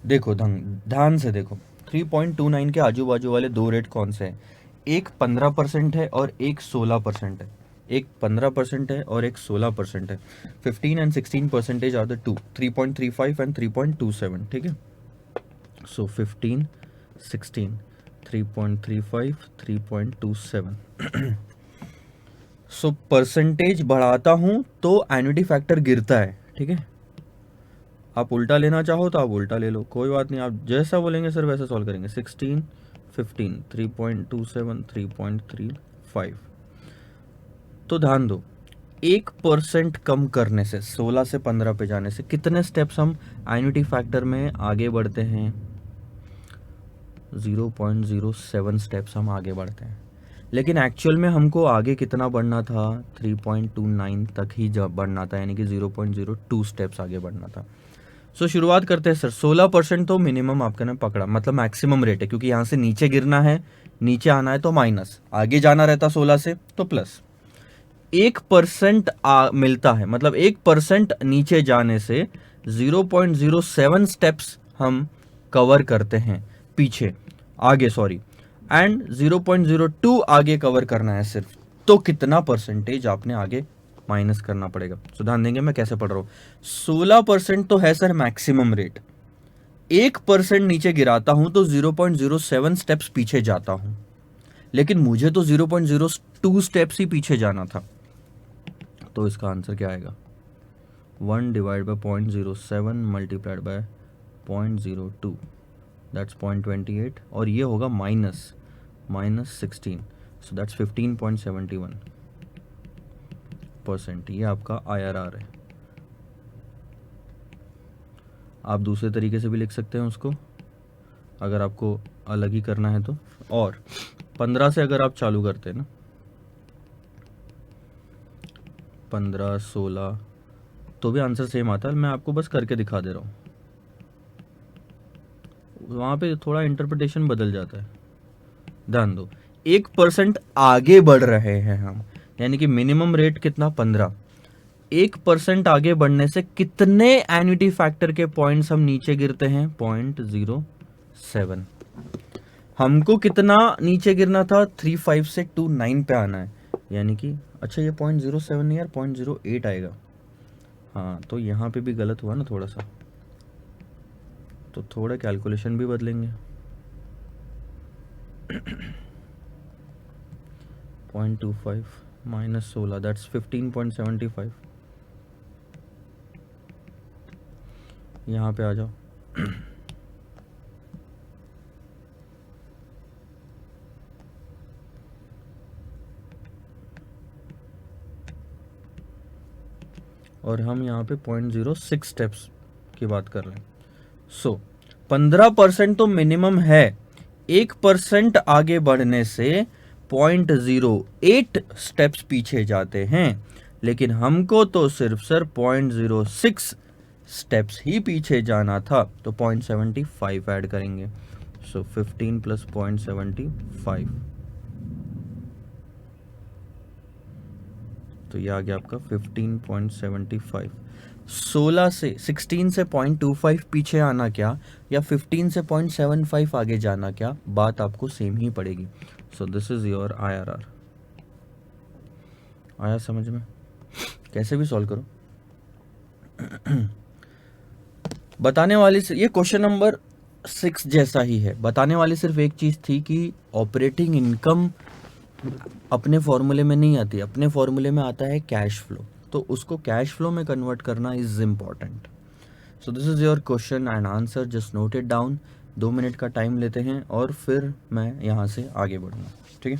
देखो ध्यान से देखो, 3.29 के आजू बाजू वाले दो रेट कौन से हैं? एक 15% है और एक 16% है। एक 15% है और एक 16% है। 15 and 16% are the two, 3.35 and 3.27, ठीक है। सो 15, 16, 3.35, 3.27। सो परसेंटेज बढ़ाता हूं तो एन्युटी फैक्टर गिरता है, ठीक है। आप उल्टा लेना चाहो तो आप उल्टा ले लो, कोई बात नहीं, आप जैसा बोलेंगे सर वैसा सॉल्व करेंगे। 16, 15, 3.27, 3.35। तो ध्यान दो, 1% कम करने से, 16 से 15 पे जाने से कितने स्टेप्स हम एन्युटी फैक्टर में आगे बढ़ते हैं? 0.07 स्टेप्स हम आगे बढ़ते हैं। लेकिन एक्चुअल में हमको आगे कितना बढ़ना था? 3.29 तक ही बढ़ना था, यानी कि 0.02 स्टेप्स आगे बढ़ना था। सो शुरुआत करते हैं सर। 16% तो मिनिमम आपके ने पकड़ा, मतलब मैक्सिमम रेट है, क्योंकि यहाँ से नीचे गिरना है, नीचे आना है तो माइनस, आगे जाना रहता 16 से तो प्लस। 1% मिलता है, मतलब 1% नीचे जाने से 0.07 स्टेप्स हम कवर करते हैं पीछे, आगे सॉरी, एंड 0.02 आगे कवर करना है सिर्फ। तो कितना परसेंटेज आपने आगे माइनस करना पड़ेगा? तो ध्यान देंगे मैं कैसे पढ़ रहा हूं। 16% तो है सर मैक्सिमम रेट, 1% नीचे गिराता हूं तो 0.07 स्टेप्स पीछे जाता हूं, लेकिन मुझे तो 0.02 स्टेप्स ही पीछे जाना था। तो इसका आंसर क्या आएगा? 1 divide by 0.07 multiplied by 0.02, that's 0.28, और ये होगा माइनस 16, सो दैट्स 15.71%। ये आपका IRR है। आप दूसरे तरीके से भी लिख सकते हैं उसको, अगर आपको अलग ही करना है तो। और 15 से अगर आप चालू करते हैं ना, 15, 16, तो भी आंसर सेम आता है। मैं आपको बस करके दिखा दे रहा हूँ, वहाँ पे थोड़ा इंटरप्रिटेशन बदल जाता है। ध्यान दो, 1% आगे बढ़ रहे हैं हम, यानी कि मिनिमम रेट कितना? 15। 1% आगे बढ़ने से कितने एन्युटी फैक्टर के पॉइंट्स हम नीचे गिरते हैं? 0.07। हमको कितना नीचे गिरना था? 35 से 29 पे आना है, यानी कि अच्छा ये 0.07 नहीं यार, 0.08 आएगा। हाँ, तो यहाँ पे भी गलत हुआ ना थोड़ा सा, तो थोड़ा कैलकुलेशन भी बदलेंगे। 0.25 माइनस 16, दैट्स 15.75। यहाँ पे आ जाओ। और हम यहाँ पे 0.06 स्टेप्स की बात कर रहे हैं। सो 15% तो मिनिमम है, 1% आगे बढ़ने से 0.08 स्टेप्स पीछे जाते हैं, लेकिन हमको तो सिर्फ सर 0.06 स्टेप्स ही पीछे जाना था, तो 0.75 ऐड करेंगे। सो 15 प्लस 0.75, तो ये आ गया आपका 15.75। 16 से 16 से 0.25 पीछे आना क्या, या 15 से 0.75 आगे जाना क्या, बात आपको सेम ही पड़ेगी। सो दिस इज योर IRR। आया समझ में? कैसे भी सॉल्व करो। बताने वाली ये क्वेश्चन नंबर 6 जैसा ही है। बताने वाली सिर्फ एक चीज थी कि ऑपरेटिंग इनकम अपने फॉर्मूले में नहीं आती, अपने फॉर्मूले में आता है कैश फ्लो, तो उसको कैश फ्लो में कन्वर्ट करना is important. So this is your question and answer, just note it down. 2 minute का टाइम लेते हैं और फिर मैं यहाँ से आगे बढ़ूँगा, ठीक है।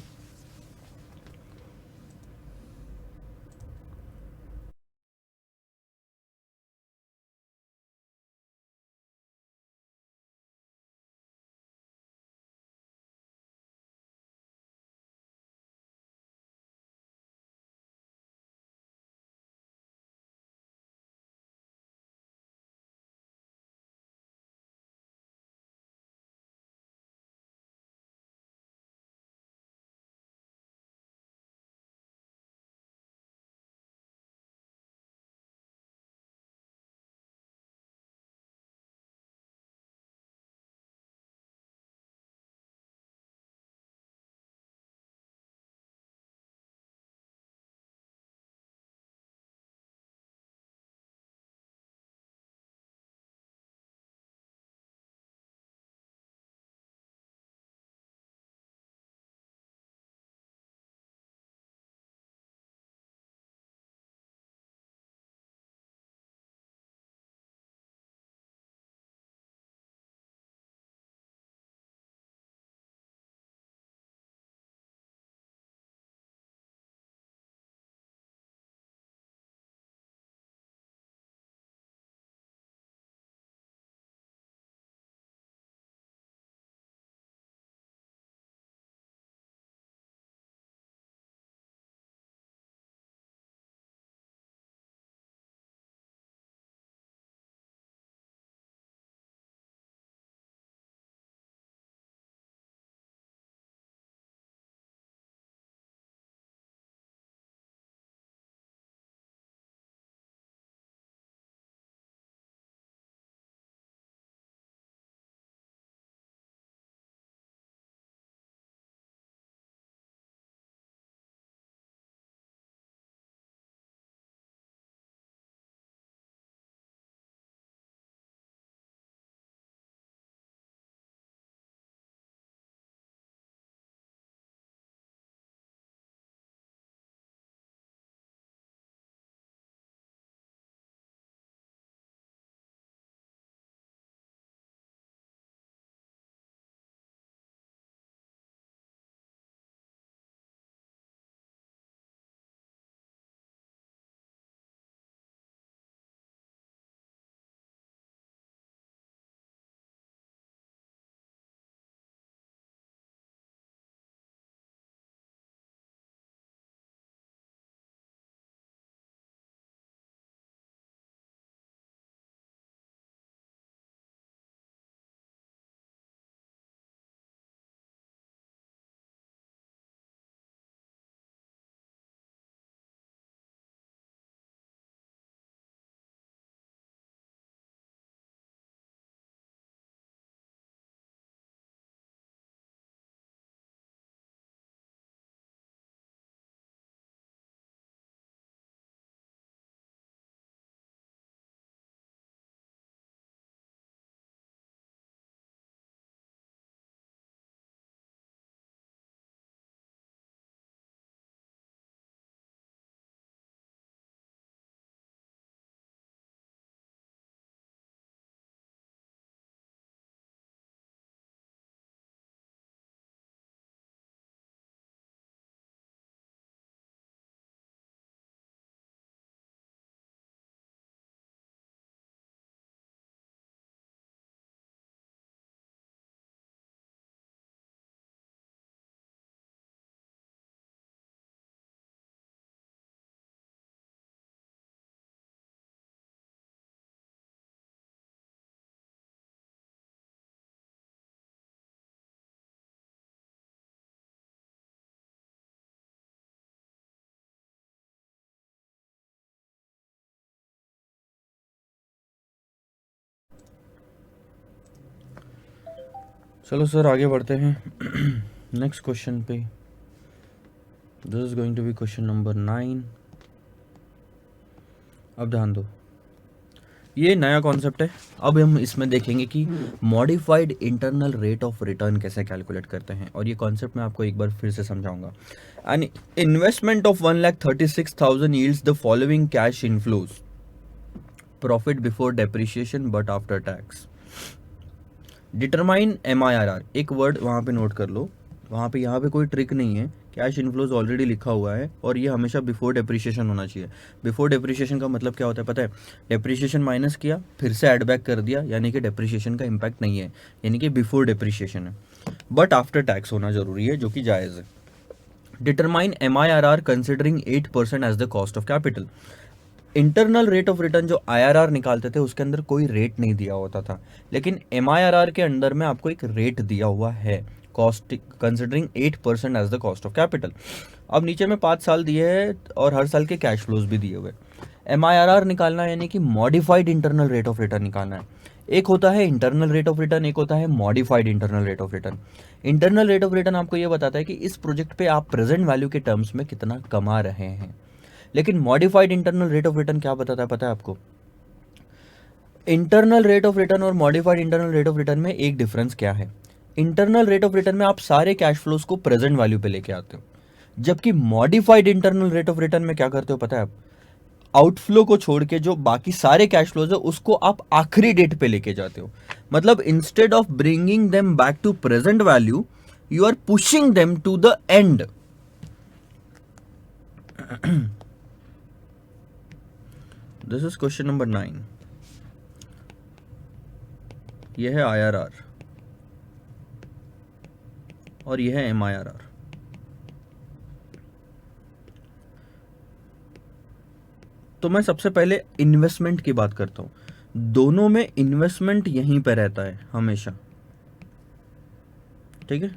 चलो सर आगे बढ़ते हैं नेक्स्ट क्वेश्चन पे। This is going to be question number 9। अब ध्यान दो, ये नया कॉन्सेप्ट है। अब हम इसमें देखेंगे कि modified internal rate of return कैसे कैलकुलेट करते हैं, और ये कॉन्सेप्ट मैं आपको एक बार फिर से समझाऊंगा। N investment of 1,36,000 yields the following cash inflows, profit before depreciation but after tax. Determine MIRR, एक वर्ड वहाँ पे नोट कर लो, वहाँ पे यहाँ पे कोई ट्रिक नहीं है। कैश इनफ्लोज ऑलरेडी लिखा हुआ है और ये हमेशा बिफोर डेप्रिसिएशन होना चाहिए। बिफोर डेप्रिसिएशन का मतलब क्या होता है पता है? डेप्रिसिएशन माइनस किया फिर से ऐड बैक कर दिया, यानी कि डेप्रिसिएशन का इम्पैक्ट नहीं है, यानी कि बिफोर डेप्रिसिएशन है। बट आफ्टर टैक्स होना जरूरी है, जो कि जायज़ है। Determine MIRR considering 8% as the cost of capital. Internal rate of return जो IRR निकालते थे उसके अंदर कोई रेट नहीं दिया होता था, लेकिन MIRR के अंदर में आपको एक रेट दिया हुआ है, cost considering 8% as the cost of capital. अब नीचे में 5 साल दिए हैं और हर साल के कैश फ्लोज भी दिए हुए। MIRR निकालना है, यानी कि modified internal rate of return निकालना है। एक होता है इंटरनल रेट ऑफ रिटर्न, एक होता है modified internal rate of return. Internal rate of return आपको ये बताता है कि इस प्रोजेक्ट पे आप प्रेजेंट वैल्यू के टर्म्स में कितना कमा रहे हैं, लेकिन modified internal rate of return क्या बताता है पता है आपको? इंटरनल रेट ऑफ रिटर्न और modified internal rate of return में एक डिफरेंस क्या है? इंटरनल रेट ऑफ रिटर्न में आप सारे कैश फ्लोज को प्रेजेंट वैल्यू पे लेके आते हो, जबकि modified internal rate of return में क्या करते हो पता है आप? आउटफ्लो को छोड़ के जो बाकी सारे कैश फ्लोज है उसको आप आखिरी डेट पे लेके जाते हो। मतलब instead of bringing them back to present value, you are pushing them to the end. This is question number 9। यह है IRR और यह है MIRR। तो मैं सबसे पहले इन्वेस्टमेंट की बात करता हूं। दोनों में इन्वेस्टमेंट यहीं पे रहता है हमेशा, ठीक है।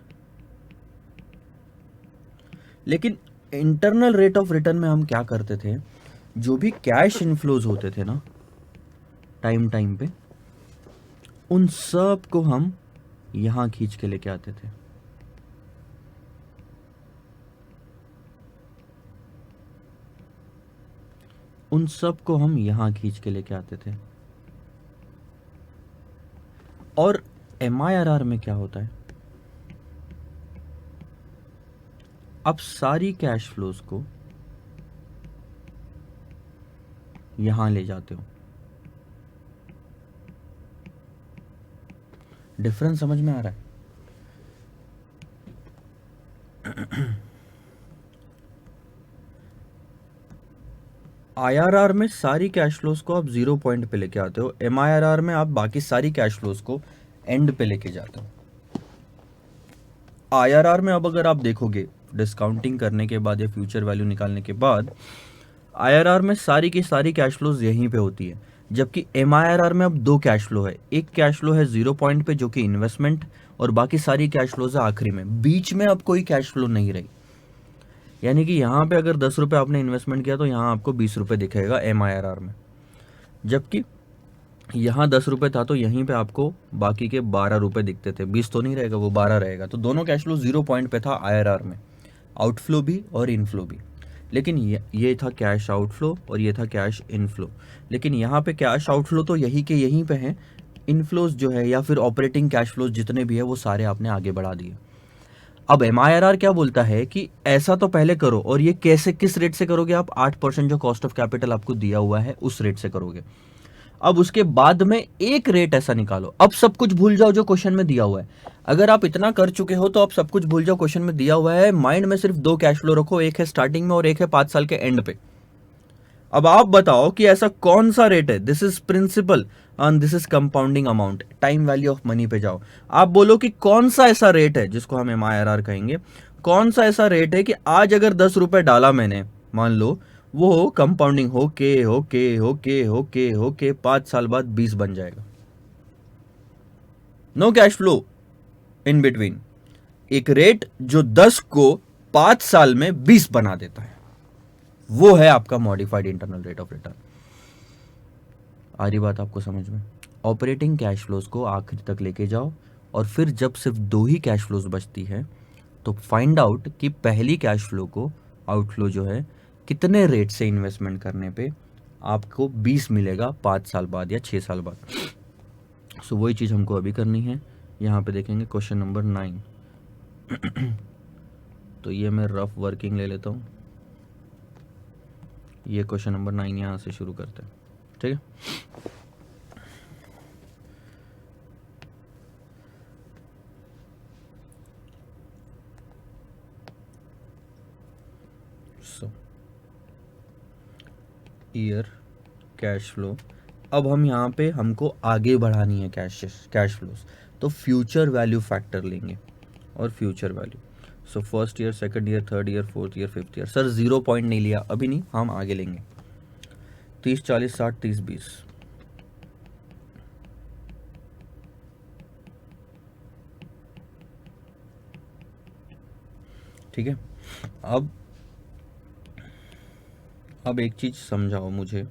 लेकिन इंटरनल रेट ऑफ रिटर्न में हम क्या करते थे? जो भी कैश इनफ्लोज होते थे ना टाइम टाइम पे, उन सब को हम यहां खींच के लेके आते थे। उन सब को हम यहां खींच के लेके आते थे। और MIRR में क्या होता है? आप सारी कैश फ्लोज को यहां ले जाते हो। डिफरेंस समझ में आ रहा है? IRR में सारी कैश फ्लोज को आप 0 पॉइंट पे लेके आते हो, MIRR में आप बाकी सारी कैश फ्लोज को एंड पे लेके जाते हो। IRR में अब अगर आप देखोगे डिस्काउंटिंग करने के बाद या फ्यूचर वैल्यू निकालने के बाद, IRR में सारी की सारी कैश फ्लोज यहीं पे होती है, जबकि MIRR में अब 2 कैश फ्लो है। एक कैश फ्लो है 0 पॉइंट पे जो कि इन्वेस्टमेंट, और बाकी सारी कैश फ्लोज है आखिरी में। बीच में अब कोई कैश फ्लो नहीं रही, यानी कि यहाँ पे अगर 10 रुपये आपने इन्वेस्टमेंट किया तो यहाँ आपको 20 रुपये दिखेगा MIRR में, जबकि यहाँ 10 रुपये था तो यहीं पे आपको बाकी के 12 रुपये दिखते थे। 20 तो नहीं रहेगा, वो 12 रहेगा। तो दोनों कैश फ्लो 0 पॉइंट पे था IRR में, आउटफ्लो भी और इनफ्लो भी। लेकिन ये था कैश आउटफ्लो और ये था कैश इनफ्लो। लेकिन यहाँ पे कैश आउटफ्लो तो यही के यहीं पे हैं, इनफ्लोज जो है या फिर ऑपरेटिंग कैश फ्लोज जितने भी है वो सारे आपने आगे बढ़ा दिए। अब MIRR क्या बोलता है कि ऐसा तो पहले करो, और ये कैसे, किस रेट से करोगे आप? 8% जो कॉस्ट ऑफ कैपिटल आपको दिया हुआ है उस रेट से करोगे। अब उसके बाद में एक रेट ऐसा निकालो, अब सब कुछ भूल जाओ जो क्वेश्चन में दिया हुआ है। अगर आप इतना कर चुके हो तो आप सब कुछ भूल जाओ, क्वेश्चन में दिया हुआ है। माइंड में सिर्फ 2 कैश फ्लो रखो, एक है स्टार्टिंग में और एक है 5 साल के एंड पे। अब आप बताओ कि ऐसा कौन सा रेट है? This is principal and this is compounding amount, time value of money पे जाओ। आप बोलो कि कौन सा ऐसा रेट है जिसको हम MIRR कहेंगे, कौन सा ऐसा रेट है कि आज अगर 10 रुपए डाला मैंने, मान लो, वो कंपाउंडिंग होके होके होके होके होके 5 साल बाद 20 बन जाएगा। No cash flow in between, एक रेट जो 10 को 5 साल में 20 बना देता है, वो है आपका modified internal rate of return. आ रही बात आपको समझ में? ऑपरेटिंग कैश फ्लोज को आखिर तक लेके जाओ, और फिर जब सिर्फ 2 ही कैश फ्लोज बचती है तो फाइंड आउट कि पहली कैश फ्लो को आउटफ्लो जो है कितने रेट से इन्वेस्टमेंट करने पे आपको 20 मिलेगा 5 साल बाद या 6 साल बाद। सो वही चीज़ हमको अभी करनी है। यहाँ पे देखेंगे क्वेश्चन नंबर 9। तो ये मैं रफ वर्किंग ले लेता हूँ। ये क्वेश्चन नंबर 9 यहाँ से शुरू करते हैं, ठीक है। सो ईयर कैश फ्लो, अब हम यहाँ पे हमको आगे बढ़ानी है कैश फ्लोज, तो फ्यूचर वैल्यू फैक्टर लेंगे और future value. So first year, second year, third year, fourth year, fifth year. Sir 0 point नहीं लिया अभी, नहीं, हम आगे लेंगे। 30, 40, 60, 30, 20। ठीक है। अब एक चीज समझाओ मुझे,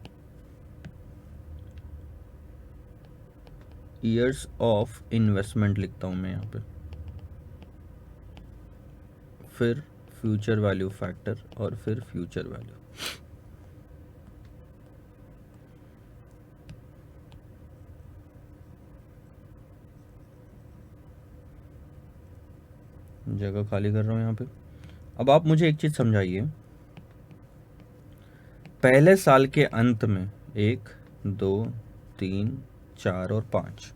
ईयर्स ऑफ इन्वेस्टमेंट लिखता हूं मैं यहाँ पे, फिर फ्यूचर वैल्यू फैक्टर और फिर फ्यूचर वैल्यू। जगह खाली कर रहा हूं यहाँ पे। अब आप मुझे एक चीज समझाइए, पहले साल के अंत में 1, 2, 3, 4 और 5,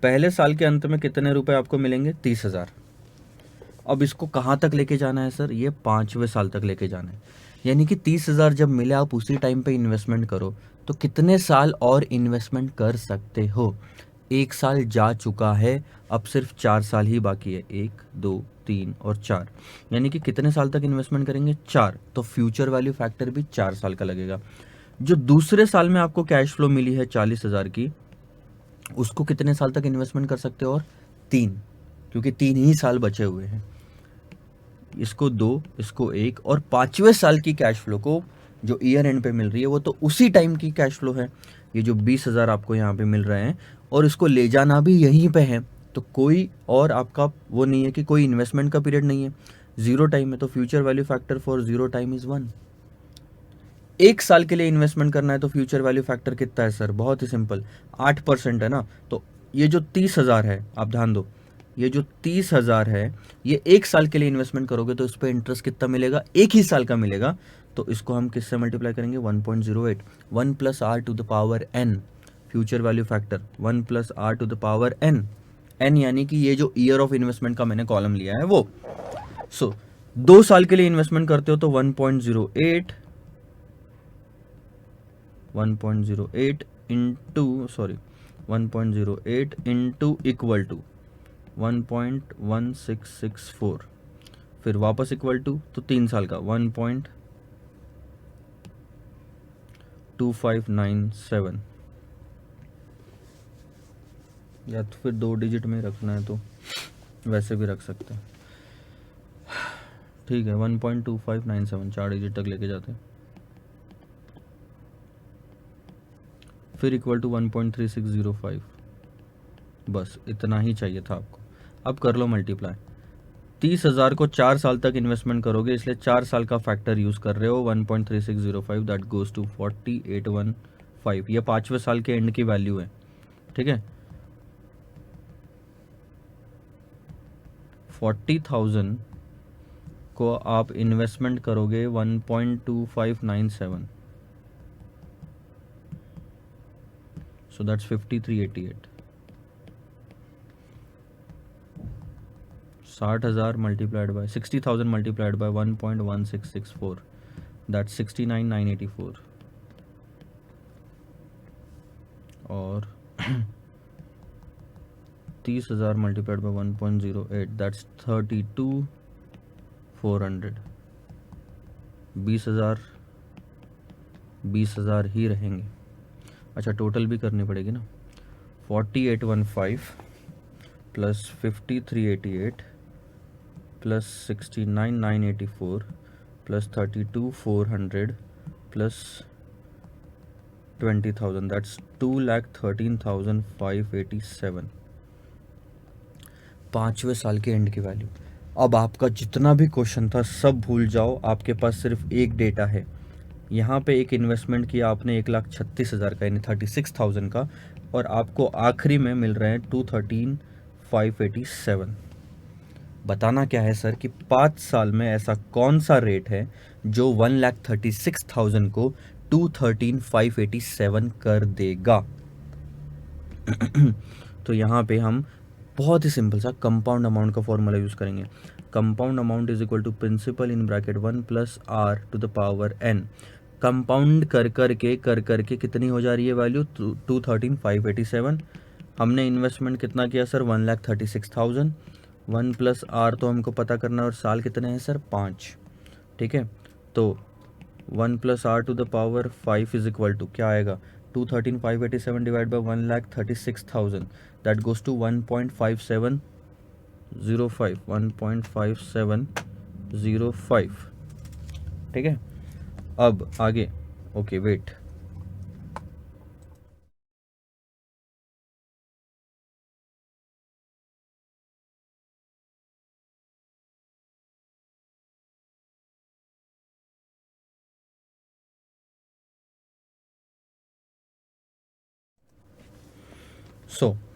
पहले साल के अंत में कितने रुपए आपको मिलेंगे? 30,000। अब इसको कहाँ तक लेके जाना है सर? ये 5वें साल तक लेके जाना है। यानी कि 30,000 जब मिले आप उसी टाइम पे इन्वेस्टमेंट करो, तो कितने साल और इन्वेस्टमेंट कर सकते हो? 1 साल जा चुका है, अब सिर्फ 4 साल ही बाकी है। 1, 2, 3 और 4, यानी कि कितने साल तक इन्वेस्टमेंट करेंगे? 4। तो फ्यूचर वैल्यू फैक्टर भी 4 साल का लगेगा। जो दूसरे साल में आपको कैश फ्लो मिली है 40,000 की, उसको कितने साल तक इन्वेस्टमेंट कर सकते हो? और 3, क्योंकि 3 ही साल बचे हुए हैं। इसको 2, इसको 1, और 5वें साल की कैश फ्लो को जो ईयर एंड पे मिल रही है वो तो उसी टाइम की कैश फ्लो है। ये जो 20,000 आपको यहाँ पे मिल रहे हैं, और इसको ले जाना भी यहीं पे है, तो कोई और आपका वो नहीं है कि कोई इन्वेस्टमेंट का पीरियड नहीं है, 0 टाइम है। तो future value factor for 0 time is 1। 1 साल के लिए इन्वेस्टमेंट करना है तो फ्यूचर वैल्यू फैक्टर कितना है सर? बहुत ही सिंपल, 8% है ना। तो ये जो 30,000 है, आप ध्यान दो, ये जो 30,000 है, ये 1 साल के लिए इन्वेस्टमेंट करोगे तो इस पर इंटरेस्ट कितना मिलेगा? 1 ही साल का मिलेगा। तो इसको हम किससे मल्टीप्लाई करेंगे? 1.08, 1 plus R to the power N, future value factor 1 plus R to the power N. N यानी कि ये जो ईयर ऑफ इन्वेस्टमेंट का मैंने कॉलम लिया है वो। सो 2 साल के लिए इन्वेस्टमेंट करते हो तो 1.08 इंटू इक्वल टू 1.1664, फिर वापस इक्वल टू, तो 3 साल का 1.2597, या तो फिर 2 डिजिट में रखना है तो वैसे भी रख सकते हैं, ठीक है। 1.2597 4 डिजिट तक लेके जाते हैं, फिर इक्वल टू 1.3605। बस इतना ही चाहिए था आपको। अब कर लो मल्टीप्लाई। 30,000 को 4 साल तक इन्वेस्टमेंट करोगे, इसलिए 4 साल का फैक्टर यूज कर रहे हो, 1.3605, दैट गोज टू 4815। ये 5वें साल के एंड की वैल्यू है, ठीक है। 40,000 को आप इन्वेस्टमेंट करोगे 1.2597, so that's 5388। 60,000 multiplied by 60,000 multiplied by 1.1664, that's 69,984। और 30,000 मल्टीप्लाइड बाय 1.08, दैट्स 32,400। 20,000 ही रहेंगे। अच्छा, टोटल भी करनी पड़ेगी ना। 4815 plus 5388 plus 69,984 plus 32,400 plus 20,000, that's 2,13,587। 5वें साल के एंड की वैल्यू। अब आपका जितना भी क्वेश्चन था सब भूल जाओ, आपके पास सिर्फ एक डेटा है। यहाँ पे एक इन्वेस्टमेंट किया आपने 1,36,000 का, यानी 36,000 का, और आपको आखिरी में मिल रहे हैं 213,587। बताना क्या है सर कि 5 साल में ऐसा कौन सा रेट है जो 1,36,000 को 213,587 कर देगा। तो यहाँ पे हम बहुत ही सिंपल सा कंपाउंड अमाउंट का फॉर्मूला यूज़ करेंगे। Compound amount is equal to principal in bracket 1 plus R to the power N. Compound कर करके कितनी हो जा रही है वैल्यू? 213,587। हमने इन्वेस्टमेंट कितना किया सर? 1,36,000। 1 प्लस आर तो हमको पता करना है, और साल कितने हैं सर? 5। ठीक है, तो 1 plus R to the power 5 is equal to क्या आएगा? 213,587 divide by 1,36,000, that goes to 1.5705, 1.5705। ठीक है, अब आगे। ओके वेट,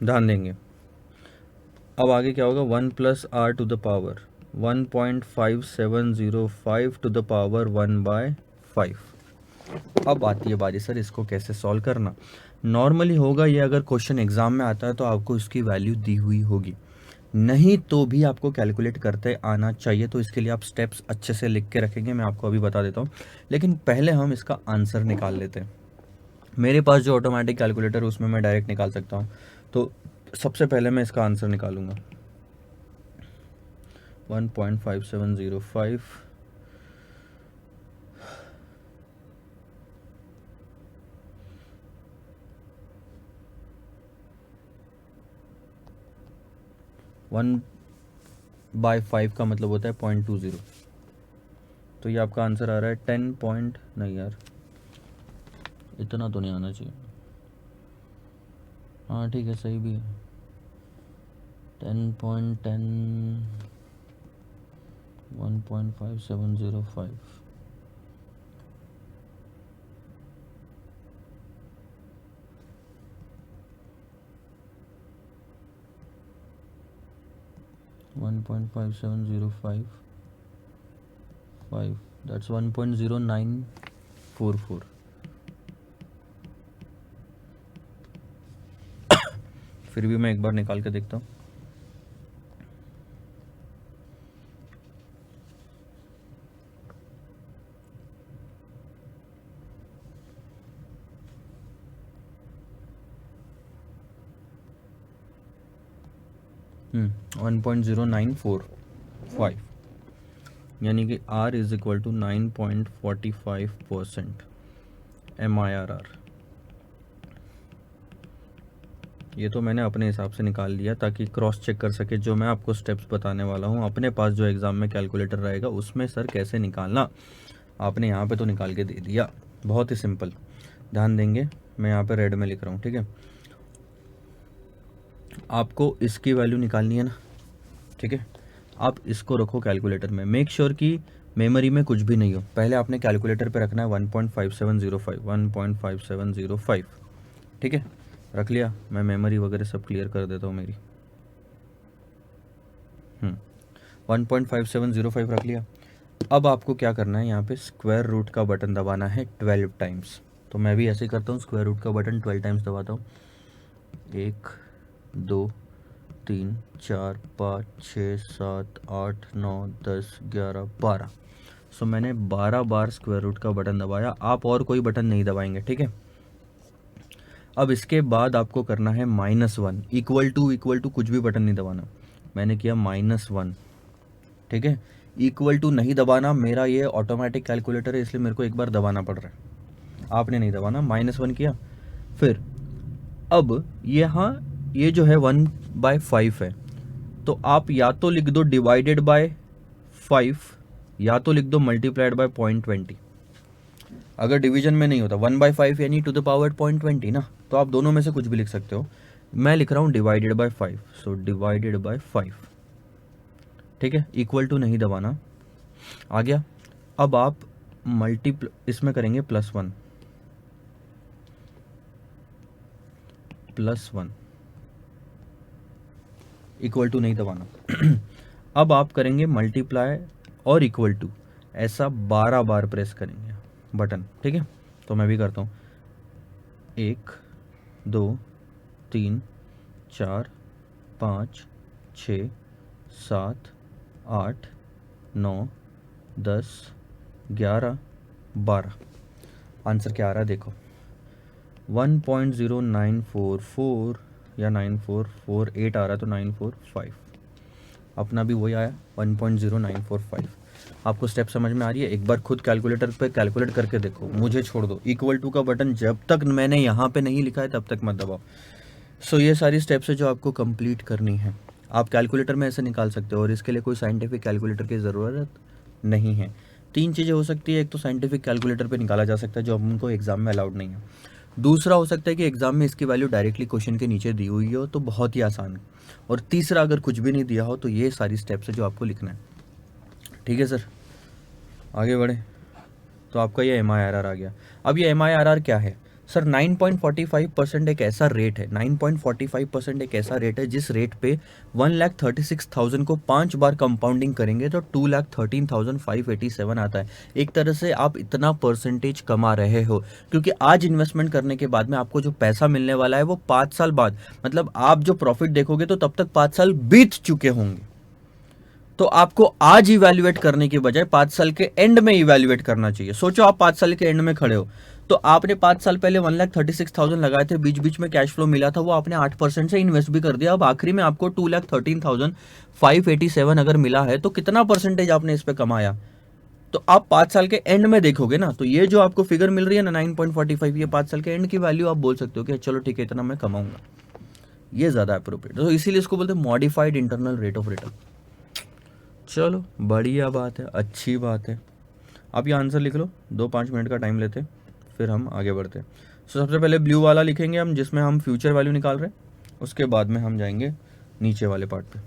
ध्यान देंगे। अब आगे क्या होगा? 1 plus R to the power 1.5705 to the power 1/5। अब आती है बारी सर इसको कैसे सॉल्व करना। नॉर्मली होगा ये, अगर क्वेश्चन एग्जाम में आता है तो आपको इसकी वैल्यू दी हुई होगी, नहीं तो भी आपको कैलकुलेट करते आना चाहिए। तो इसके लिए आप स्टेप्स अच्छे से लिख के रखेंगे, मैं आपको अभी बता देता हूँ। लेकिन पहले हम इसका आंसर निकाल लेते हैं। मेरे पास जो ऑटोमेटिक कैलकुलेटर है उसमें मैं डायरेक्ट निकाल सकता हूँ। तो सबसे पहले मैं इसका आंसर निकालूंगा। 1.5705 1/5 का मतलब होता है 0.20। तो ये आपका आंसर आ रहा है 10 पॉइंट, नहीं यार इतना तो नहीं आना चाहिए। हाँ ठीक है, सही भी है। 10.10 1.5705 1.5705 5, that's 1.0944। फिर भी मैं एक बार निकाल के देखता हूँ। हम्म, 1.0945, यानी कि R is equal to 9.45% MIRR। ये तो मैंने अपने हिसाब से निकाल लिया ताकि क्रॉस चेक कर सके जो मैं आपको स्टेप्स बताने वाला हूँ। अपने पास जो एग्ज़ाम में कैलकुलेटर रहेगा उसमें सर कैसे निकालना, आपने यहाँ पे तो निकाल के दे दिया, बहुत ही सिंपल। ध्यान देंगे, मैं यहाँ पे रेड में लिख रहा हूँ। ठीक है, आपको इसकी वैल्यू निकालनी है ना। ठीक है, आप इसको रखो कैलकुलेटर में, मेक श्योर कि मेमोरी में कुछ भी नहीं हो। पहले आपने कैलकुलेटर पे रखना है 1.5705, 1.5705। ठीक है, रख लिया। मैं मेमोरी वगैरह सब क्लियर कर देता हूँ मेरी। 1.5705 रख लिया। अब आपको क्या करना है, यहाँ पे स्क्वायर रूट का बटन दबाना है 12 टाइम्स। तो मैं भी ऐसे ही करता हूँ, स्क्वायर रूट का बटन 12 टाइम्स दबाता हूँ। 1 2 3 4 5 6 7 8 9 10 11 12। सो मैंने 12 बार स्क्वायर रूट का बटन दबाया। आप और कोई बटन नहीं दबाएंगे। ठीक है, अब इसके बाद आपको करना है -1, इक्वल टू कुछ भी बटन नहीं दबाना। मैंने किया -1। ठीक है, इक्वल टू नहीं दबाना, मेरा ये ऑटोमेटिक कैलकुलेटर है इसलिए मेरे को एक बार दबाना पड़ रहा है, आपने नहीं दबाना। -1 किया। फिर अब यहाँ ये जो है 1/5 है, तो आप या तो लिख दो डिवाइडेड बाय 5 या तो लिख दो मल्टीप्लाइड बाय 0.20। अगर डिवीजन में नहीं होता 1/5 यानी टू द पावर 0.20 ना, तो आप दोनों में से कुछ भी लिख सकते हो। मैं लिख रहा हूँ divided by 5, so divided by 5, ठीक है, इक्वल टू नहीं दबाना, आ गया। अब आप मल्टीप्ल इसमें करेंगे +1, +1 इक्वल टू नहीं दबाना। अब आप करेंगे मल्टीप्लाई और इक्वल टू, ऐसा 12 बार प्रेस करेंगे बटन, ठीक है। तो मैं भी करता हूँ, 1 2 3 4 5 6 7 8 9 10 11 12। आंसर क्या आ रहा है देखो, 1.0944 या 9448 आ रहा है, तो 945 अपना भी वही आया, 1.0945। आपको स्टेप समझ में आ रही है? एक बार खुद कैलकुलेटर पे कैलकुलेट करके देखो, मुझे छोड़ दो। इक्वल टू का बटन जब तक मैंने यहाँ पे नहीं लिखा है तब तक मत दबाओ। सो ये सारी स्टेप्स है जो आपको कंप्लीट करनी है। आप कैलकुलेटर में ऐसे निकाल सकते हो, और इसके लिए कोई साइंटिफिक कैलकुलेटर की ज़रूरत नहीं है। तीन चीज़ें हो सकती है, एक तो साइंटिफिक कैलकुलेटर पे निकाला जा सकता है जो हमको एग्जाम में अलाउड नहीं है। दूसरा हो सकता है कि एग्जाम में इसकी वैल्यू डायरेक्टली क्वेश्चन के नीचे दी हुई हो, तो बहुत ही आसान है। और तीसरा, अगर कुछ भी नहीं दिया हो तो ये सारी स्टेप्स है जो आपको लिखना है, ठीक है सर। आगे बढ़े, तो आपका ये MIRR आ गया। अब ये MIRR क्या है सर? 9.45% एक ऐसा रेट है, 9.45% एक ऐसा रेट है जिस रेट पे 1,36,000 को 5 बार कंपाउंडिंग करेंगे तो 2,13,587 आता है। एक तरह से आप इतना परसेंटेज कमा रहे हो, क्योंकि आज इन्वेस्टमेंट करने के बाद में आपको जो पैसा मिलने वाला है वो 5 साल बाद, मतलब आप जो प्रॉफिट देखोगे तो तब तक 5 साल बीत चुके होंगे। तो आपको आज इवैल्यूएट करने के बजाय 5 साल के एंड में इवैल्यूएट करना चाहिए। सोचो आप 5 साल के एंड में खड़े हो, तो आपने 5 साल पहले 1,36,000 लगाए थे, बीच बीच में कैश फ्लो मिला था, वो आपने 8% से इन्वेस्ट भी कर दिया। अब आखिरी में आपको 2,13,587 अगर मिला है तो कितना परसेंटेज आपने इस पे कमाया? तो आप 5 साल के एंड में देखोगे ना, तो ये जो आपको फिगर मिल रही है ना 9.45, ये 5 साल के एंड की वैल्यू आप बोल सकते हो कि चलो ठीक है इतना मैं कमाऊंगा। ये ज्यादा अप्रोप्रिएट, तो इसीलिए इसको बोलते हैं modified internal rate of return. चलो बढ़िया बात है, अच्छी बात है। आप ये आंसर लिख लो, 2-5 मिनट का टाइम लेते, फिर हम आगे बढ़ते। सो सबसे पहले ब्लू वाला लिखेंगे हम, जिसमें हम फ्यूचर वैल्यू निकाल रहे हैं, उसके बाद में हम जाएंगे नीचे वाले पार्ट पे।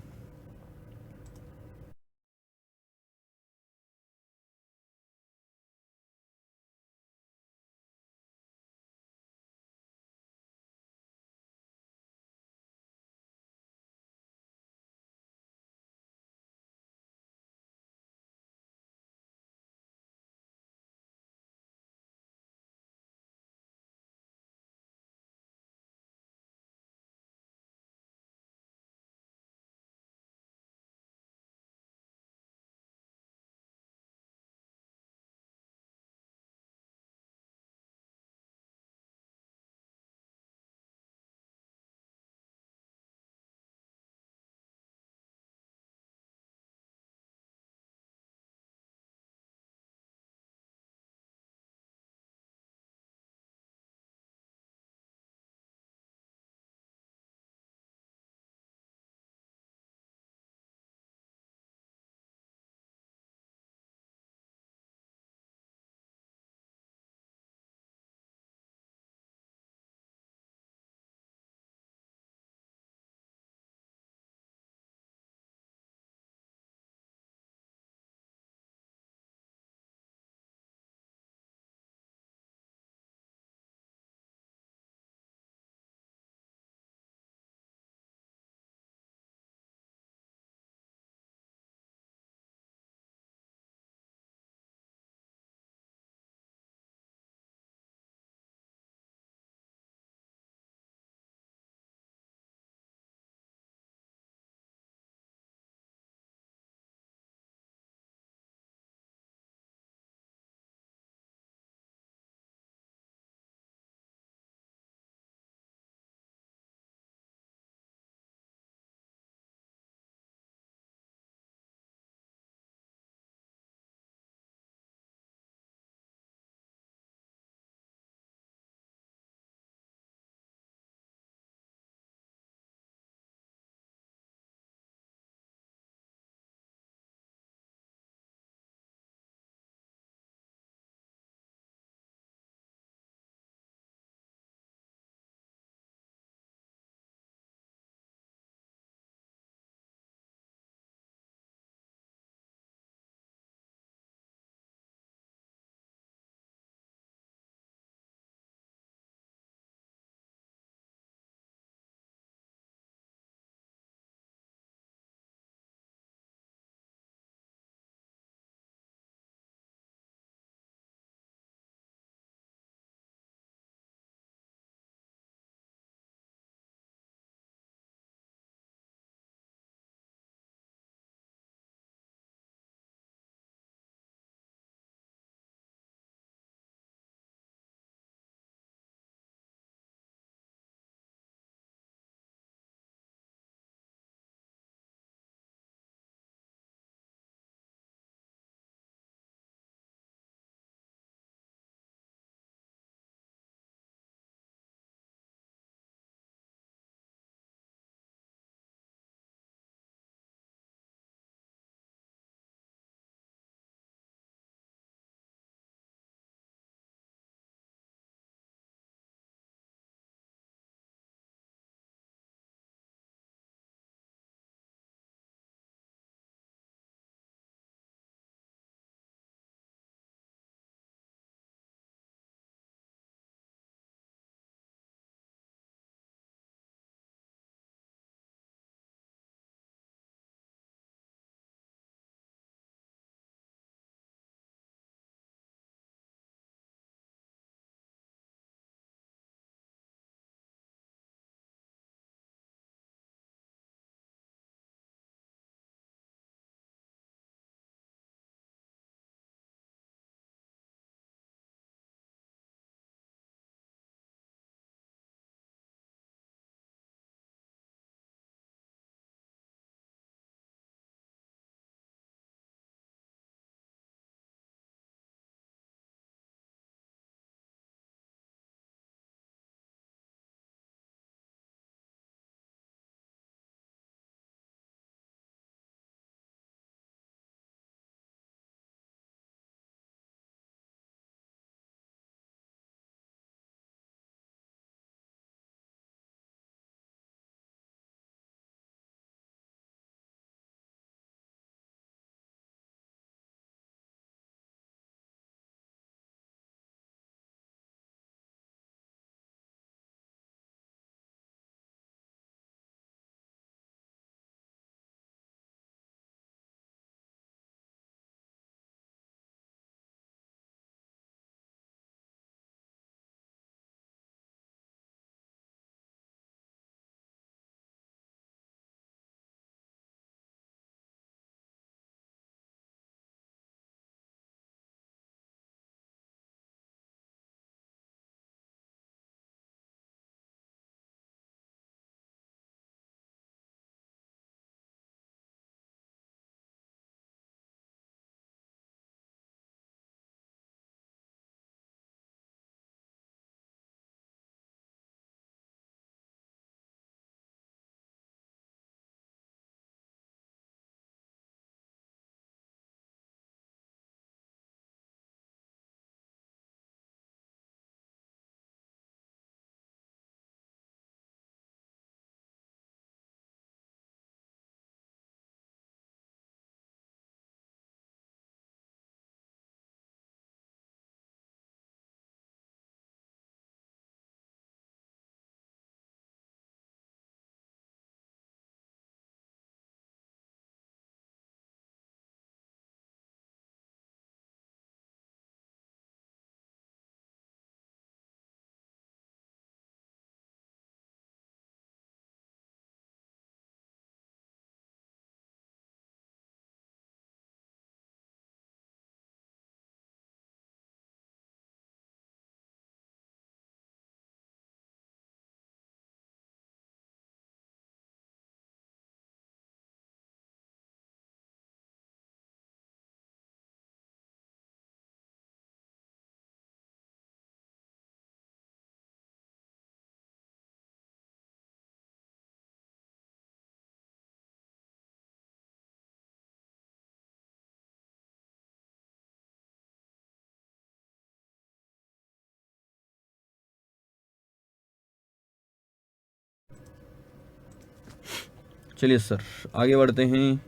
चलिए सर आगे बढ़ते हैं।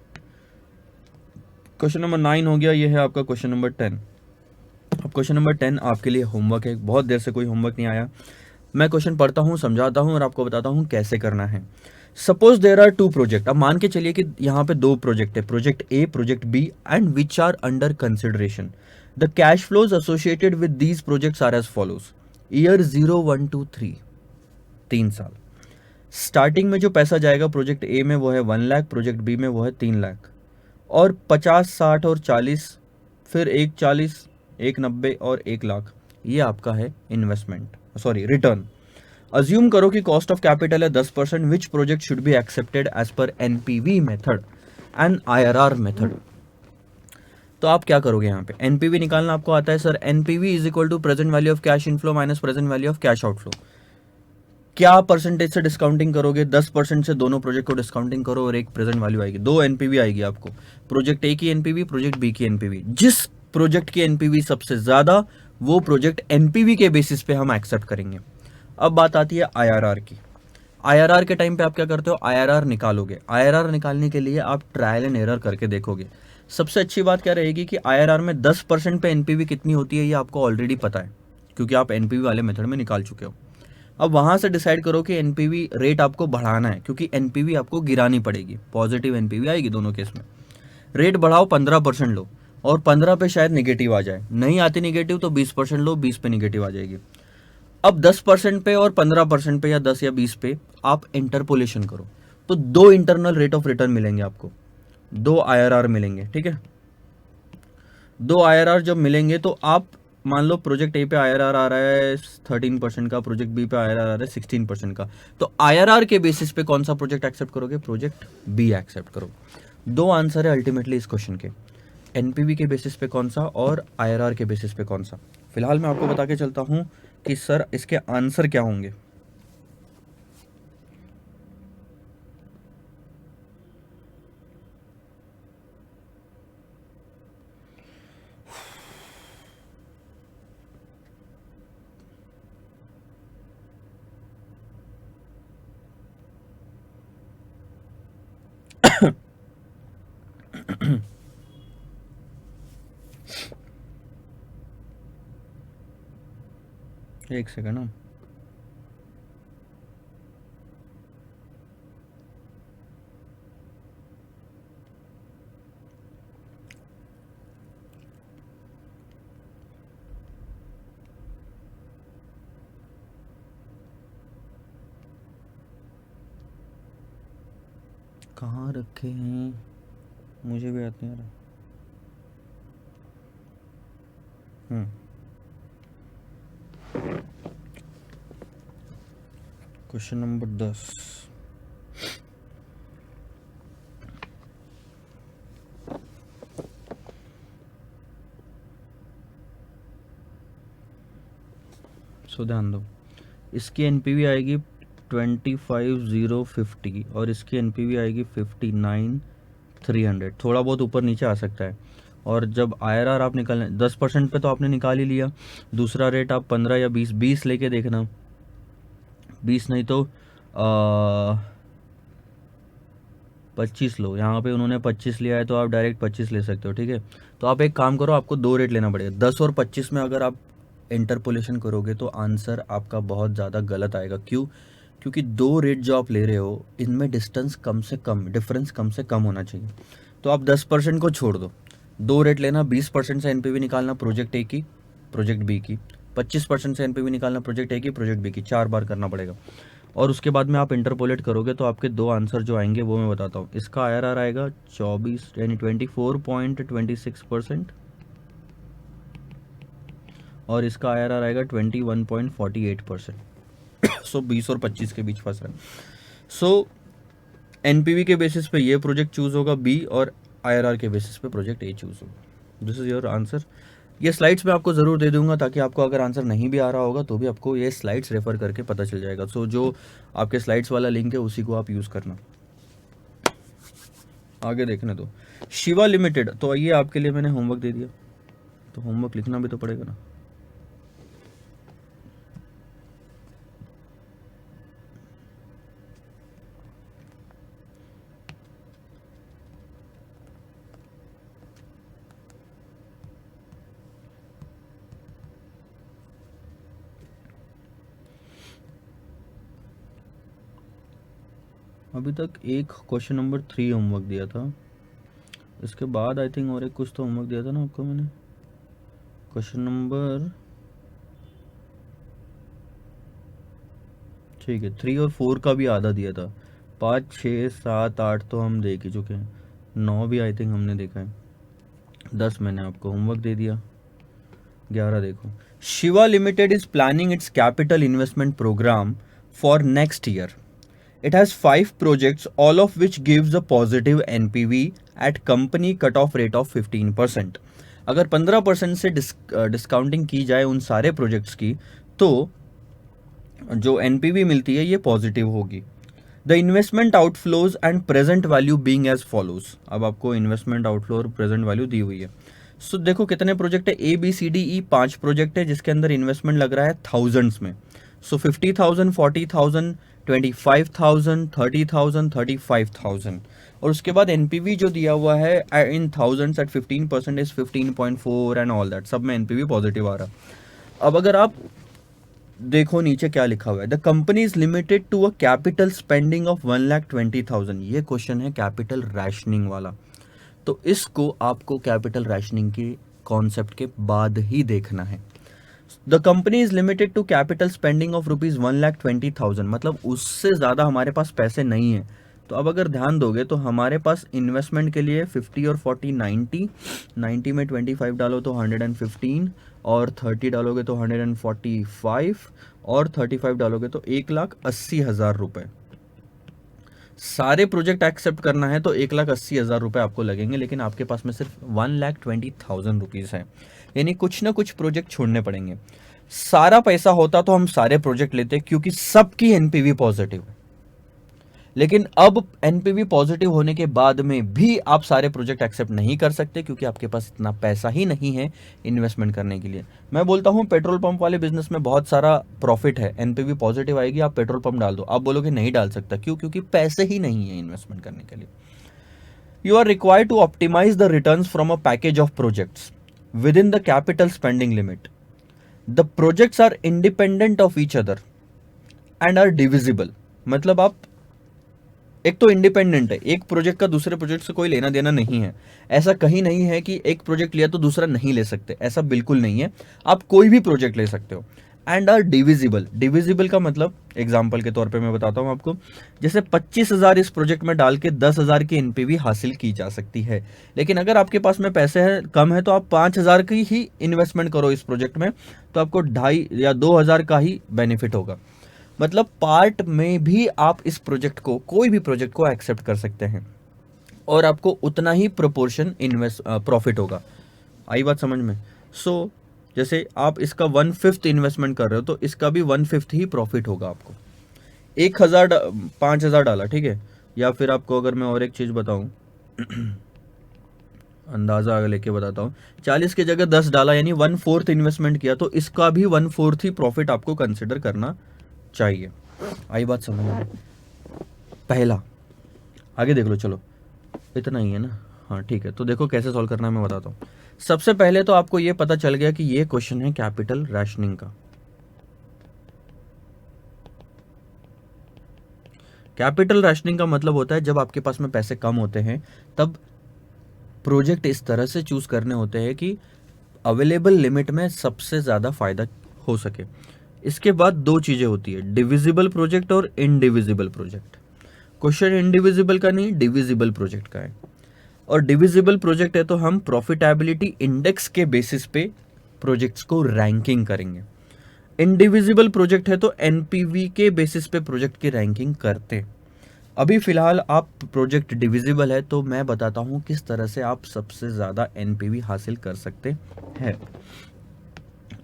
क्वेश्चन नंबर 9 हो गया, ये है आपका क्वेश्चन नंबर 10। अब क्वेश्चन नंबर 10 आपके लिए होमवर्क है, बहुत देर से कोई होमवर्क नहीं आया। मैं क्वेश्चन पढ़ता हूँ, समझाता हूँ और आपको बताता हूँ कैसे करना है। Suppose there are 2 project. अब मान के चलिए कि यहाँ पे 2 प्रोजेक्ट है, project A, project B, and which are under consideration. The cash flows associated with these projects are as follows. Year 0, 1, 2, 3, 3 साल। स्टार्टिंग में जो पैसा जाएगा प्रोजेक्ट ए में वो है 1 लाख, प्रोजेक्ट बी में वो है 3 लाख, और 50, 60 और 40, फिर एक 40, एक 90 और 1 लाख, ये आपका है इन्वेस्टमेंट, सॉरी रिटर्न। अज्यूम करो कि कॉस्ट ऑफ कैपिटल है 10%, which project should be accepted as per NPV method and IRR method. तो आप क्या करोगे, यहाँ पे एनपीवी निकालना आपको आता है sir. NPV is equal to present value of cash inflow minus present value of cash outflow. क्या परसेंटेज से डिस्काउंटिंग करोगे, 10% से दोनों प्रोजेक्ट को डिस्काउंटिंग करो और एक प्रेजेंट वैल्यू आएगी, 2 एनपीवी आएगी आपको। प्रोजेक्ट ए की एनपीवी, प्रोजेक्ट बी की एनपीवी। जिस प्रोजेक्ट की एनपीवी सबसे ज्यादा, वो प्रोजेक्ट एनपीवी के बेसिस पे हम एक्सेप्ट करेंगे। अब बात आती है आईआरआर की। आईआरआर के टाइम पे आप क्या करते हो, आईआरआर निकालोगे। आईआरआर निकालने के लिए आप ट्रायल एंड एरर करके देखोगे। सबसे अच्छी बात क्या रहेगी कि आईआरआर में 10% पे एनपीवी कितनी होती है, ये आपको ऑलरेडी पता है, क्योंकि आप एनपीवी वाले मेथड में निकाल चुके हो। अब वहां से डिसाइड करो कि एनपीवी रेट आपको बढ़ाना है, क्योंकि एनपीवी आपको गिरानी पड़ेगी, पॉजिटिव एनपीवी आएगी दोनों केस में। रेट बढ़ाओ, 15% लो, और 15 पे शायद निगेटिव आ जाए, नहीं आती निगेटिव तो 20% लो, 20 पे निगेटिव आ जाएगी। अब 10% पे और 15% पे या 10 या 20 पे आप इंटरपोलेशन करो, तो 2 इंटरनल रेट ऑफ रिटर्न मिलेंगे आपको, 2 आईआरआर मिलेंगे, ठीक है। 2 आईआरआर जब मिलेंगे तो आप मान लो प्रोजेक्ट ए पे आईआरआर आ रहा है 13% का, प्रोजेक्ट बी पे आईआरआर आ रहा है 16% का, तो आईआरआर के बेसिस पे कौन सा प्रोजेक्ट एक्सेप्ट करोगे, प्रोजेक्ट बी एक्सेप्ट करो। 2 आंसर है अल्टीमेटली इस क्वेश्चन के, एनपीवी के बेसिस पे कौन सा और आईआरआर के बेसिस पे कौन सा। फिलहाल मैं आपको बता के चलता हूं कि सर इसके आंसर क्या होंगे। एक सेकंड ना, कहाँ रखे हैं, मुझे भी याद नहीं आ रहा। Question number 10। सो ध्यान दो, इसकी एनपीवी आएगी 25,050 और इसकी एनपीवी आएगी 59,300, थोड़ा बहुत ऊपर नीचे आ सकता है। और जब आईआरआर आप निकालने 10% पे तो आपने निकाल ही लिया, दूसरा रेट आप 15 या 20 लेके देखना, 20 नहीं तो 25 लो। यहाँ पे उन्होंने 25 लिया है तो आप डायरेक्ट 25 ले सकते हो, ठीक है। तो आप एक काम करो, आपको 2 रेट लेना पड़ेगा, 10 और 25 में अगर आप इंटरपोलेशन करोगे तो आंसर आपका बहुत ज़्यादा गलत आएगा। क्यों, क्योंकि 2 रेट जो आप ले रहे हो इनमें डिस्टेंस कम से कम, डिफरेंस कम से कम होना चाहिए। तो आप 10% को छोड़ दो, 2 रेट लेना, 20% से एनपीवी निकालना प्रोजेक्ट ए की, प्रोजेक्ट बी की, 25% से एनपीवी निकालना प्रोजेक्ट ए की, प्रोजेक्ट बी की, 4 बार करना पड़ेगा। और उसके बाद में आप इंटरपोलेट करोगे तो आपके 2 आंसर जो आएंगे वो मैं बताता हूँ। इसका आईआरआर आएगा 24 यानी 24.26%, और इसका आईआरआर आएगा 21.48%। सो 20 और 25 के बीच फंस रहा है। सो एनपीवी के बेसिस पे ये प्रोजेक्ट चूज होगा बी, और आईआरआर के बेसिस पे प्रोजेक्ट ए चूज होगा। This is your answer. ये स्लाइड्स मैं आपको ज़रूर दे दूंगा, ताकि आपको अगर आंसर नहीं भी आ रहा होगा तो भी आपको ये स्लाइड्स रेफर करके पता चल जाएगा। सो जो आपके स्लाइड्स वाला लिंक है उसी को आप यूज़ करना। आगे देखने दो, शिवा लिमिटेड, तो ये आपके लिए मैंने होमवर्क दे दिया, तो होमवर्क लिखना भी तो पड़ेगा ना। अभी तक एक क्वेश्चन नंबर 3 होमवर्क दिया था, इसके बाद आई थिंक और एक कुछ तो होमवर्क दिया था ना आपको मैंने। क्वेश्चन नंबर, ठीक है, 3 और 4 का भी आधा दिया था। 5, 6, 7, 8 तो हम देख ही चुके हैं, 9 भी आई थिंक हमने देखा है, 10 मैंने आपको होमवर्क दे दिया, 11 देखो। Shiva limited is planning its capital investment programme for next year. It has 5 projects, all of which gives a positive NPV at company cutoff rate of 15%. अगर 15% से डिस्काउंटिंग की जाए उन सारे प्रोजेक्ट्स की, तो जो NPV मिलती है ये पॉजिटिव होगी. The investment outflows and present value being as follows. अब आपको इन्वेस्टमेंट आउटफ्लो और प्रेजेंट वैल्यू दी हुई है. सो देखो कितने प्रोजेक्ट है, ABCDE 5 प्रोजेक्ट है जिसके अंदर इन्वेस्टमेंट लग रहा है थाउजेंड्स में. सो 50,000, 40,000, 25,000, 30,000, 35,000. और उसके बाद एनपीवी जो दिया हुआ है in thousands at 15% is 15.4 and all that, सब में एनपीवी पॉजिटिव आ रहा. अब अगर आप देखो नीचे क्या लिखा हुआ है, the company is limited to a capital spending of 1,20,000. ये क्वेश्चन है कैपिटल रैशनिंग वाला, तो इसको आपको कैपिटल रैशनिंग के कॉन्सेप्ट के बाद ही देखना है. The company is limited to capital spending of rupees 1,20,000, मतलब उससे ज़्यादा हमारे पास पैसे नहीं है. तो अब अगर ध्यान दोगे तो हमारे पास इन्वेस्टमेंट के लिए 50 और 40 90 में 25 डालो तो 115, और 30 डालोगे तो 145, और 35 डालोगे तो 1,80,000 रुपये. सारे प्रोजेक्ट एक्सेप्ट करना है तो 1,80,000 रुपये आपको लगेंगे, लेकिन आपके पास में सिर्फ 1,20,000 रुपीज़ है, यानी कुछ ना कुछ प्रोजेक्ट छोड़ने पड़ेंगे. सारा पैसा होता तो हम सारे प्रोजेक्ट लेते क्योंकि सबकी एनपीवी पॉजिटिव है, लेकिन अब एनपीवी पॉजिटिव होने के बाद में भी आप सारे प्रोजेक्ट एक्सेप्ट नहीं कर सकते क्योंकि आपके पास इतना पैसा ही नहीं है इन्वेस्टमेंट करने के लिए. मैं बोलता हूं पेट्रोल पंप वाले बिजनेस में बहुत सारा प्रॉफिट है, एनपीवी पॉजिटिव आएगी, आप पेट्रोल पंप डाल दो, आप बोलोगे नहीं डाल सकता, क्यों? क्योंकि पैसे ही नहीं है इन्वेस्टमेंट करने के लिए. You are required to optimise the returns from a package of projects within the capital spending limit. The projects are independent of each other and are divisible. मतलब आप एक तो इंडिपेंडेंट है, एक प्रोजेक्ट का दूसरे प्रोजेक्ट से कोई लेना देना नहीं है. ऐसा कहीं नहीं है कि एक प्रोजेक्ट लिया तो दूसरा नहीं ले सकते, ऐसा बिल्कुल नहीं है. आप कोई भी प्रोजेक्ट ले सकते हो. And are divisible. डिविजिबल का मतलब एग्जांपल के तौर पे मैं बताता हूं आपको, जैसे 25,000 इस प्रोजेक्ट में डाल के 10,000 की एनपीवी हासिल की जा सकती है, लेकिन अगर आपके पास में पैसे है कम है तो आप 5,000 की ही इन्वेस्टमेंट करो इस प्रोजेक्ट में, तो आपको 2,500 या 2,000 का ही बेनिफिट होगा. मतलब पार्ट में भी आप इस प्रोजेक्ट को, कोई भी प्रोजेक्ट को एक्सेप्ट कर सकते हैं और आपको उतना ही प्रोपोर्शन प्रॉफिट होगा. आई बात समझ में? सो जैसे आप इसका 1/5 इन्वेस्टमेंट कर रहे हो तो इसका भी 1/5 ही प्रॉफिट होगा आपको. 1,000 5,000 डाला, ठीक है, या फिर आपको अगर मैं और एक चीज़ बताऊं अंदाज़ा लेके बताता हूँ, 40 की जगह 10 डाला यानी 1/4 इन्वेस्टमेंट किया, तो इसका भी 1/4 ही प्रॉफिट आपको कंसिडर करना चाहिए. आई बात समझ में? पहला, आगे देख लो, चलो इतना ही है ना. हाँ ठीक है, तो देखो कैसे सॉल्व करना है मैं बताता हूँ. सबसे पहले तो आपको ये पता चल गया कि ये क्वेश्चन है कैपिटल रैशनिंग का. कैपिटल रैशनिंग का मतलब होता है जब आपके पास में पैसे कम होते हैं तब प्रोजेक्ट इस तरह से चूज करने होते हैं कि अवेलेबल लिमिट में सबसे ज़्यादा फायदा हो सके. इसके बाद दो चीज़ें होती है, डिविजिबल प्रोजेक्ट और इनडिविजिबल प्रोजेक्ट. क्वेश्चन इनडिविजिबल का नहीं, डिविजिबल प्रोजेक्ट का है. और डिविजिबल प्रोजेक्ट है तो हम प्रॉफिटेबिलिटी इंडेक्स के बेसिस पे प्रोजेक्ट्स को रैंकिंग करेंगे. इनडिविजिबल प्रोजेक्ट है तो एनपीवी के बेसिस पे प्रोजेक्ट की रैंकिंग करते. अभी फिलहाल आप प्रोजेक्ट डिविजिबल है तो मैं बताता हूं किस तरह से आप सबसे ज़्यादा एनपीवी हासिल कर सकते हैं.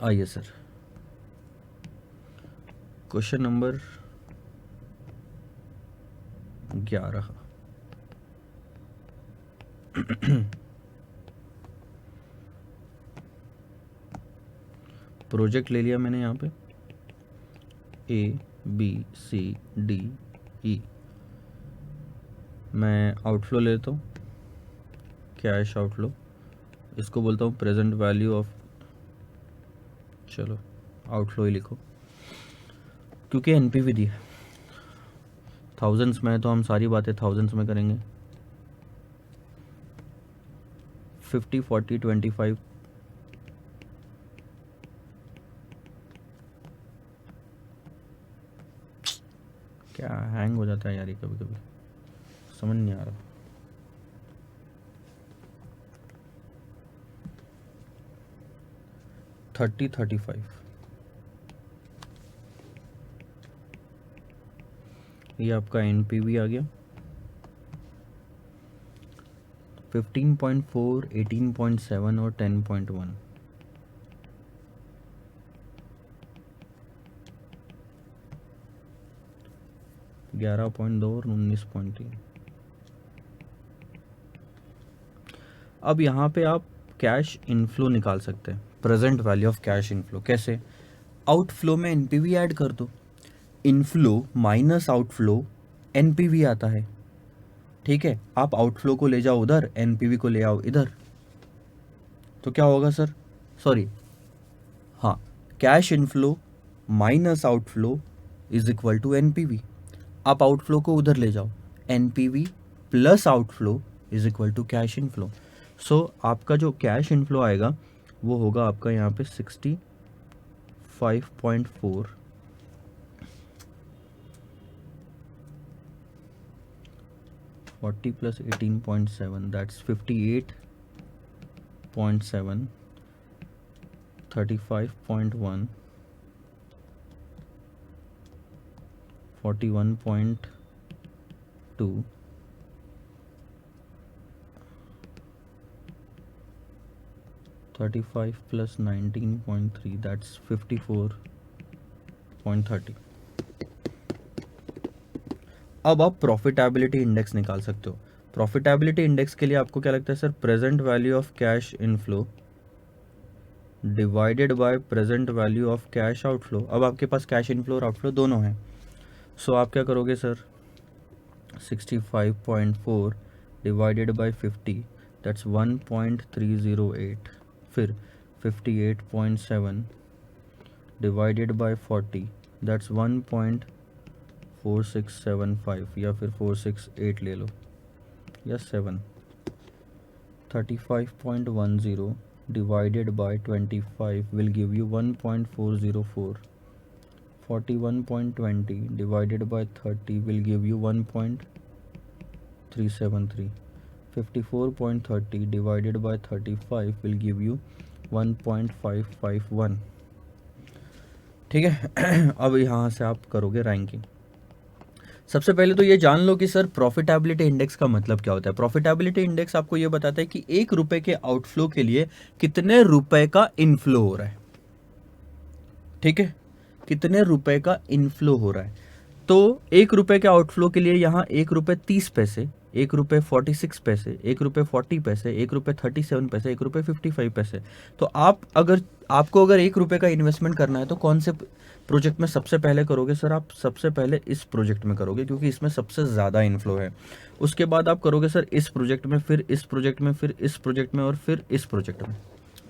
आइए सर, क्वेश्चन नंबर 11. प्रोजेक्ट ले लिया मैंने यहाँ पे ABCDE. मैं आउटफ्लो लेता हूँ, कैश आउटफ्लो, इसको बोलता हूँ प्रेजेंट वैल्यू ऑफ, चलो आउटफ्लो ही लिखो क्योंकि एनपीवी दी है. थाउजेंड्स में है तो हम सारी बातें थाउजेंड्स में करेंगे। 50, 40, 25। क्या हैंग हो जाता है यार ये कभी कभी, समझ नहीं आ रहा। थर्टी, 35। ये आपका एनपीवी आ गया। 15.4, 18.7 और 10.1। 11.2 और 19.3। अब यहाँ पे आप कैश इनफ्लो निकाल सकते हैं, present value of cash inflow. कैसे? आउटफ्लो में एनपीवी ऐड कर दो, इनफ्लो माइनस आउटफ्लो एनपीवी आता है। ठीक है, आप आउटफ्लो को ले जाओ उधर, एनपीवी को ले आओ इधर, तो क्या होगा सर? सॉरी, हाँ, cash inflow minus outflow is equal to NPV. आप आउटफ्लो को उधर ले जाओ, NPV plus outflow is equal to cash inflow. So आपका जो कैश इनफ्लो आएगा वो होगा आपका यहाँ पे 65.4 40 प्लस 18.7 दैट्स 58.7 35.1 41.2 35 plus 19.3 that's 54.30। अब आप प्रॉफिटेबिलिटी इंडेक्स निकाल सकते हो। प्रॉफिटेबिलिटी इंडेक्स के लिए आपको क्या लगता है sir? Present value of cash inflow divided by present value of cash outflow. अब आपके पास कैश इनफ्लो और आउटफ्लो दोनों हैं, सो आप क्या करोगे सर? 65.4 divided by 50 that's 1.308। फिर 58.7 डिवाइडेड बाय 40 दैट्स 1.4675 या फिर 468 ले लो या 7। 35.10 divided by 25 will give you 1.404। 41.20 divided by 30 will give you 1.373। 54.30 divided by 35 will give you 1.551। ठीक है। अब यहाँ से आप करोगे रैंकिंग। सबसे पहले तो ये जान लो कि सर प्रॉफिटेबिलिटी इंडेक्स का मतलब क्या होता है। प्रॉफिटेबिलिटी इंडेक्स आपको ये बताता है कि 1 रुपए के आउटफ्लो के लिए कितने रुपए का इनफ्लो हो रहा है। ठीक है, कितने रुपए का इनफ्लो हो रहा है। तो 1 रुपए के आउटफ्लो के लिए यहाँ 1 रुपए 30 पैसे, 1 रुपए 46 पैसे, 1 रुपए 40 पैसे, 1 रुपए 37 पैसे, 1 रुपए 55 पैसे। तो आपको अगर 1 रुपए का इन्वेस्टमेंट करना है तो कौन से प्रोजेक्ट में सबसे पहले करोगे सर? आप सबसे पहले इस प्रोजेक्ट में करोगे क्योंकि इसमें सबसे ज़्यादा इनफ्लो है। उसके बाद आप करोगे सर इस प्रोजेक्ट में, फिर इस प्रोजेक्ट में, फिर इस प्रोजेक्ट में और फिर इस प्रोजेक्ट में।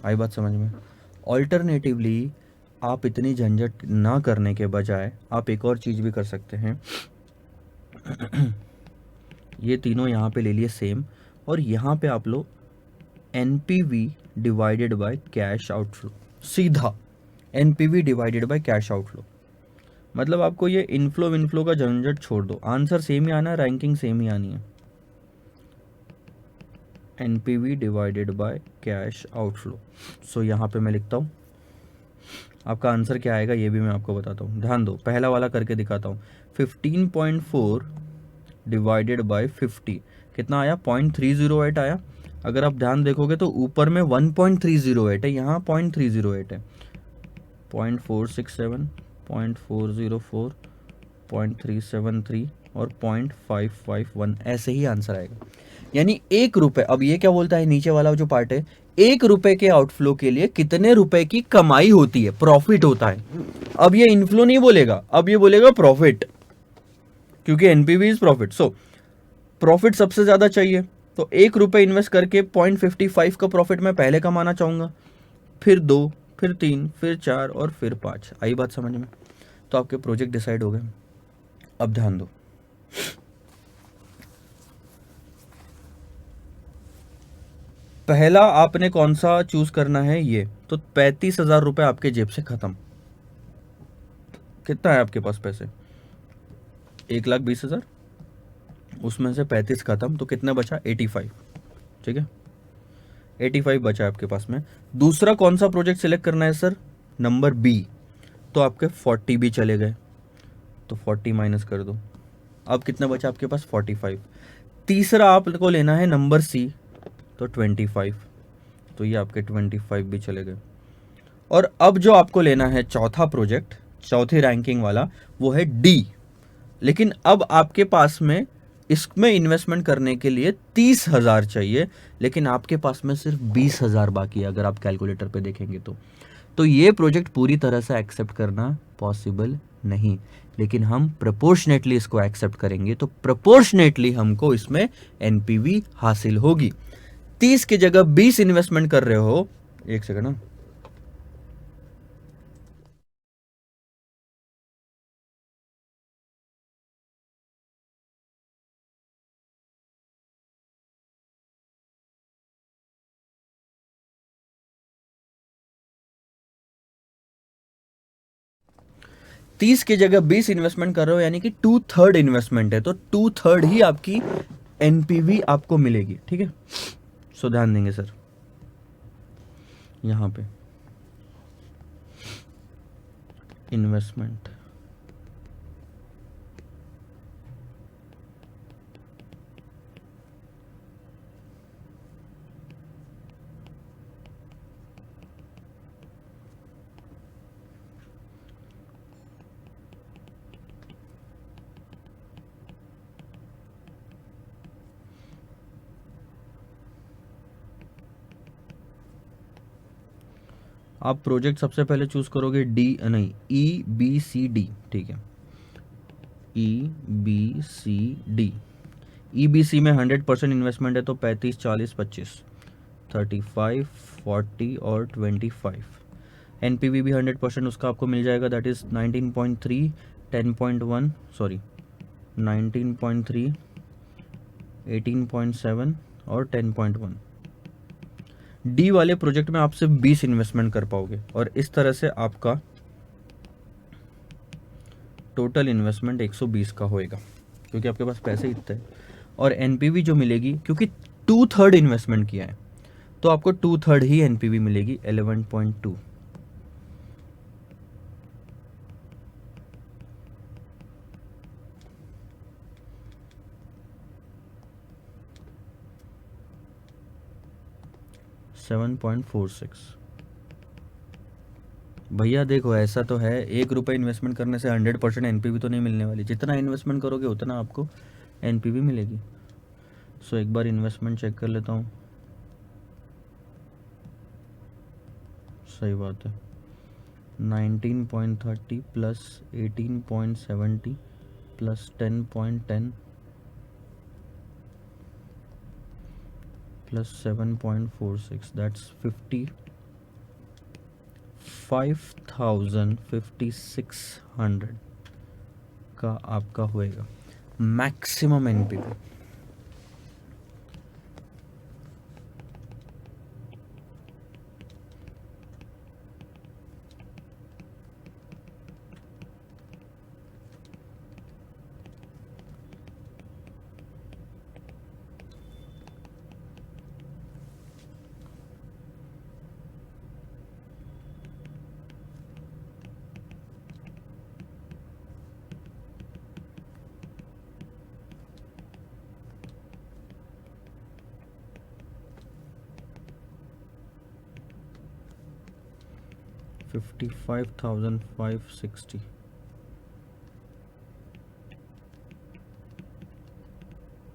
आई बात समझ में? ऑल्टरनेटिवली आप इतनी झंझट ना करने के बजाय आप एक और चीज़ भी कर सकते हैं। ये तीनों यहाँ पे ले लिए सेम, और यहाँ पे आप लो NPV divided by cash outflow, सीधा NPV divided by cash outflow. मतलब आपको ये इनफ्लो विनफ्लो का झंझट छोड़ दो, आंसर सेम ही आना है, रैंकिंग सेम ही आनी है। NPV divided by cash outflow. So यहाँ पे मैं लिखता हूँ, आपका आंसर क्या आएगा ये भी मैं आपको बताता हूँ। ध्यान दो, पहला वाला करके दिखाता हूँ। 15.4 डिवाइडेड बाय 50 कितना आया? 0.308 आया। अगर आप ध्यान देखोगे तो ऊपर में 1.308 है, यहाँ 0.308 है। 0.467, 0.404, 0.373 और 0.551 ऐसे ही आंसर आएगा। यानी 1 रुपए, अब ये क्या बोलता है नीचे वाला जो पार्ट है, 1 रुपए के आउटफ्लो के लिए कितने रुपए की कमाई होती है, प्रॉफिट होता है। अब ये इनफ्लो नहीं बोलेगा, अब ये बोलेगा प्रॉफिट, क्योंकि NPV is profit. So profit सबसे ज्यादा चाहिए, तो 1 रुपए इन्वेस्ट करके 0.55 का प्रॉफिट मैं पहले कमाना चाहूंगा, फिर 2, फिर 3, फिर 4 और फिर 5। आई बात समझ में? तो आपके प्रोजेक्ट डिसाइड हो गए। अब ध्यान दो, पहला आपने कौन सा चूज करना है, ये तो 35,000 रुपये आपके जेब से खत्म। कितना है आपके पास पैसे, 1,20,000, उसमें से 35 खत्म, तो कितना बचा, 85। ठीक है, 85 बचा आपके पास में। दूसरा कौन सा प्रोजेक्ट सिलेक्ट करना है सर, नंबर बी, तो आपके 40 भी चले गए, तो 40 माइनस कर दो, अब कितना बचा आपके पास, 45। तीसरा आपको लेना है नंबर सी, तो 25, तो ये आपके 25 भी चले गए। और अब जो आपको लेना है चौथा प्रोजेक्ट, चौथी रैंकिंग वाला, वो है डी। लेकिन अब आपके पास में इसमें इन्वेस्टमेंट करने के लिए 30,000 चाहिए, लेकिन आपके पास में सिर्फ 20,000 बाकी है, अगर आप कैलकुलेटर पे देखेंगे तो ये प्रोजेक्ट पूरी तरह से एक्सेप्ट करना पॉसिबल नहीं, लेकिन हम प्रोपोर्शनेटली इसको एक्सेप्ट करेंगे, तो प्रोपोर्शनेटली हमको इसमें एनपीवी हासिल होगी। 30 की जगह 20 इन्वेस्टमेंट कर रहे हो, एक सेकंड ना, 30 की जगह 20 इन्वेस्टमेंट कर रहे हो, यानी कि 2/3 इन्वेस्टमेंट है, तो 2/3 ही आपकी एनपीवी आपको मिलेगी। ठीक है, सो ध्यान देंगे सर यहाँ पे इन्वेस्टमेंट। आप प्रोजेक्ट सबसे पहले चूज करोगे डी, नहीं, ई बी सी डी। ठीक है, E B C D. E B C में 100% इन्वेस्टमेंट है, तो 35, 40, 25, 35, 40 और 25। एनपीवी भी 100% उसका आपको मिल जाएगा, दैट इज 19.3, 10.1, सॉरी 19.3, 18.7 और 10.1। डी वाले प्रोजेक्ट में आप सिर्फ 20 इन्वेस्टमेंट कर पाओगे, और इस तरह से आपका टोटल इन्वेस्टमेंट 120 का होएगा, क्योंकि आपके पास पैसे इतने हैं। और एनपीवी जो मिलेगी, क्योंकि 2/3 इन्वेस्टमेंट किया है, तो आपको 2/3 ही एनपीवी मिलेगी, 11.2। $7.46। भैया देखो, ऐसा तो है, 1 रुपये इन्वेस्टमेंट करने से 100% एनपीवी तो नहीं मिलने वाली, जितना इन्वेस्टमेंट करोगे उतना आपको एनपीवी मिलेगी। सो एक बार इन्वेस्टमेंट चेक कर लेता हूँ। सही बात है, 19.30 प्लस 18.70 प्लस 10.10 प्लस 7.46, दैट्स 55,600 का आपका होएगा maximum NPV. $55,560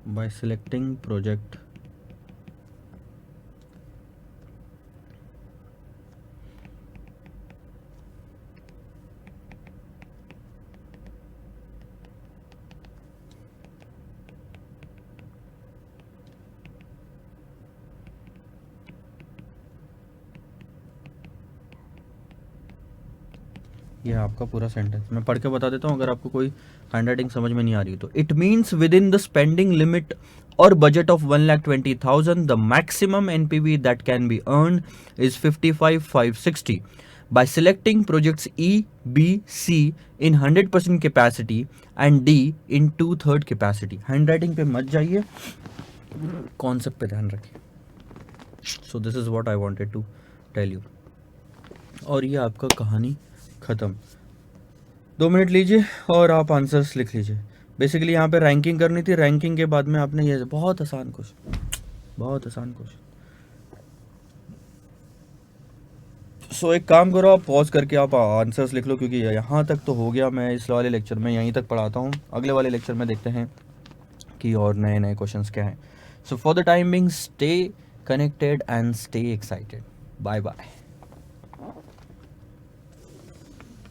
by selecting project ये है आपका पूरा सेंटेंस, मैं पढ़ के बता देता हूँ अगर आपको कोई हैंडराइटिंग समझ में नहीं आ रही तो। It means within the spending limit और budget of 1,20,000 the maximum NPV that can be earn is 55,560 by selecting projects E, B, C in 100% capacity and D in 2/3 capacity। Handwriting पे मत जाइए, कॉन्सेप्ट पे ध्यान रखिए। So this is what I wanted to tell you. और ये आपका कहानी ख़त्म। 2 मिनट लीजिए और आप आंसर्स लिख लीजिए। बेसिकली यहाँ पे रैंकिंग करनी थी, रैंकिंग के बाद में आपने ये बहुत आसान क्वेश्चन, बहुत आसान क्वेश्चन। सो एक काम करो, आप पॉज करके आप आंसर्स लिख लो, क्योंकि यहाँ तक तो हो गया। मैं इस वाले लेक्चर में यहीं तक पढ़ाता हूँ, अगले वाले लेक्चर में देखते हैं कि और नए नए क्वेश्चंस क्या हैं। So for the time being stay connected and stay excited. Bye bye.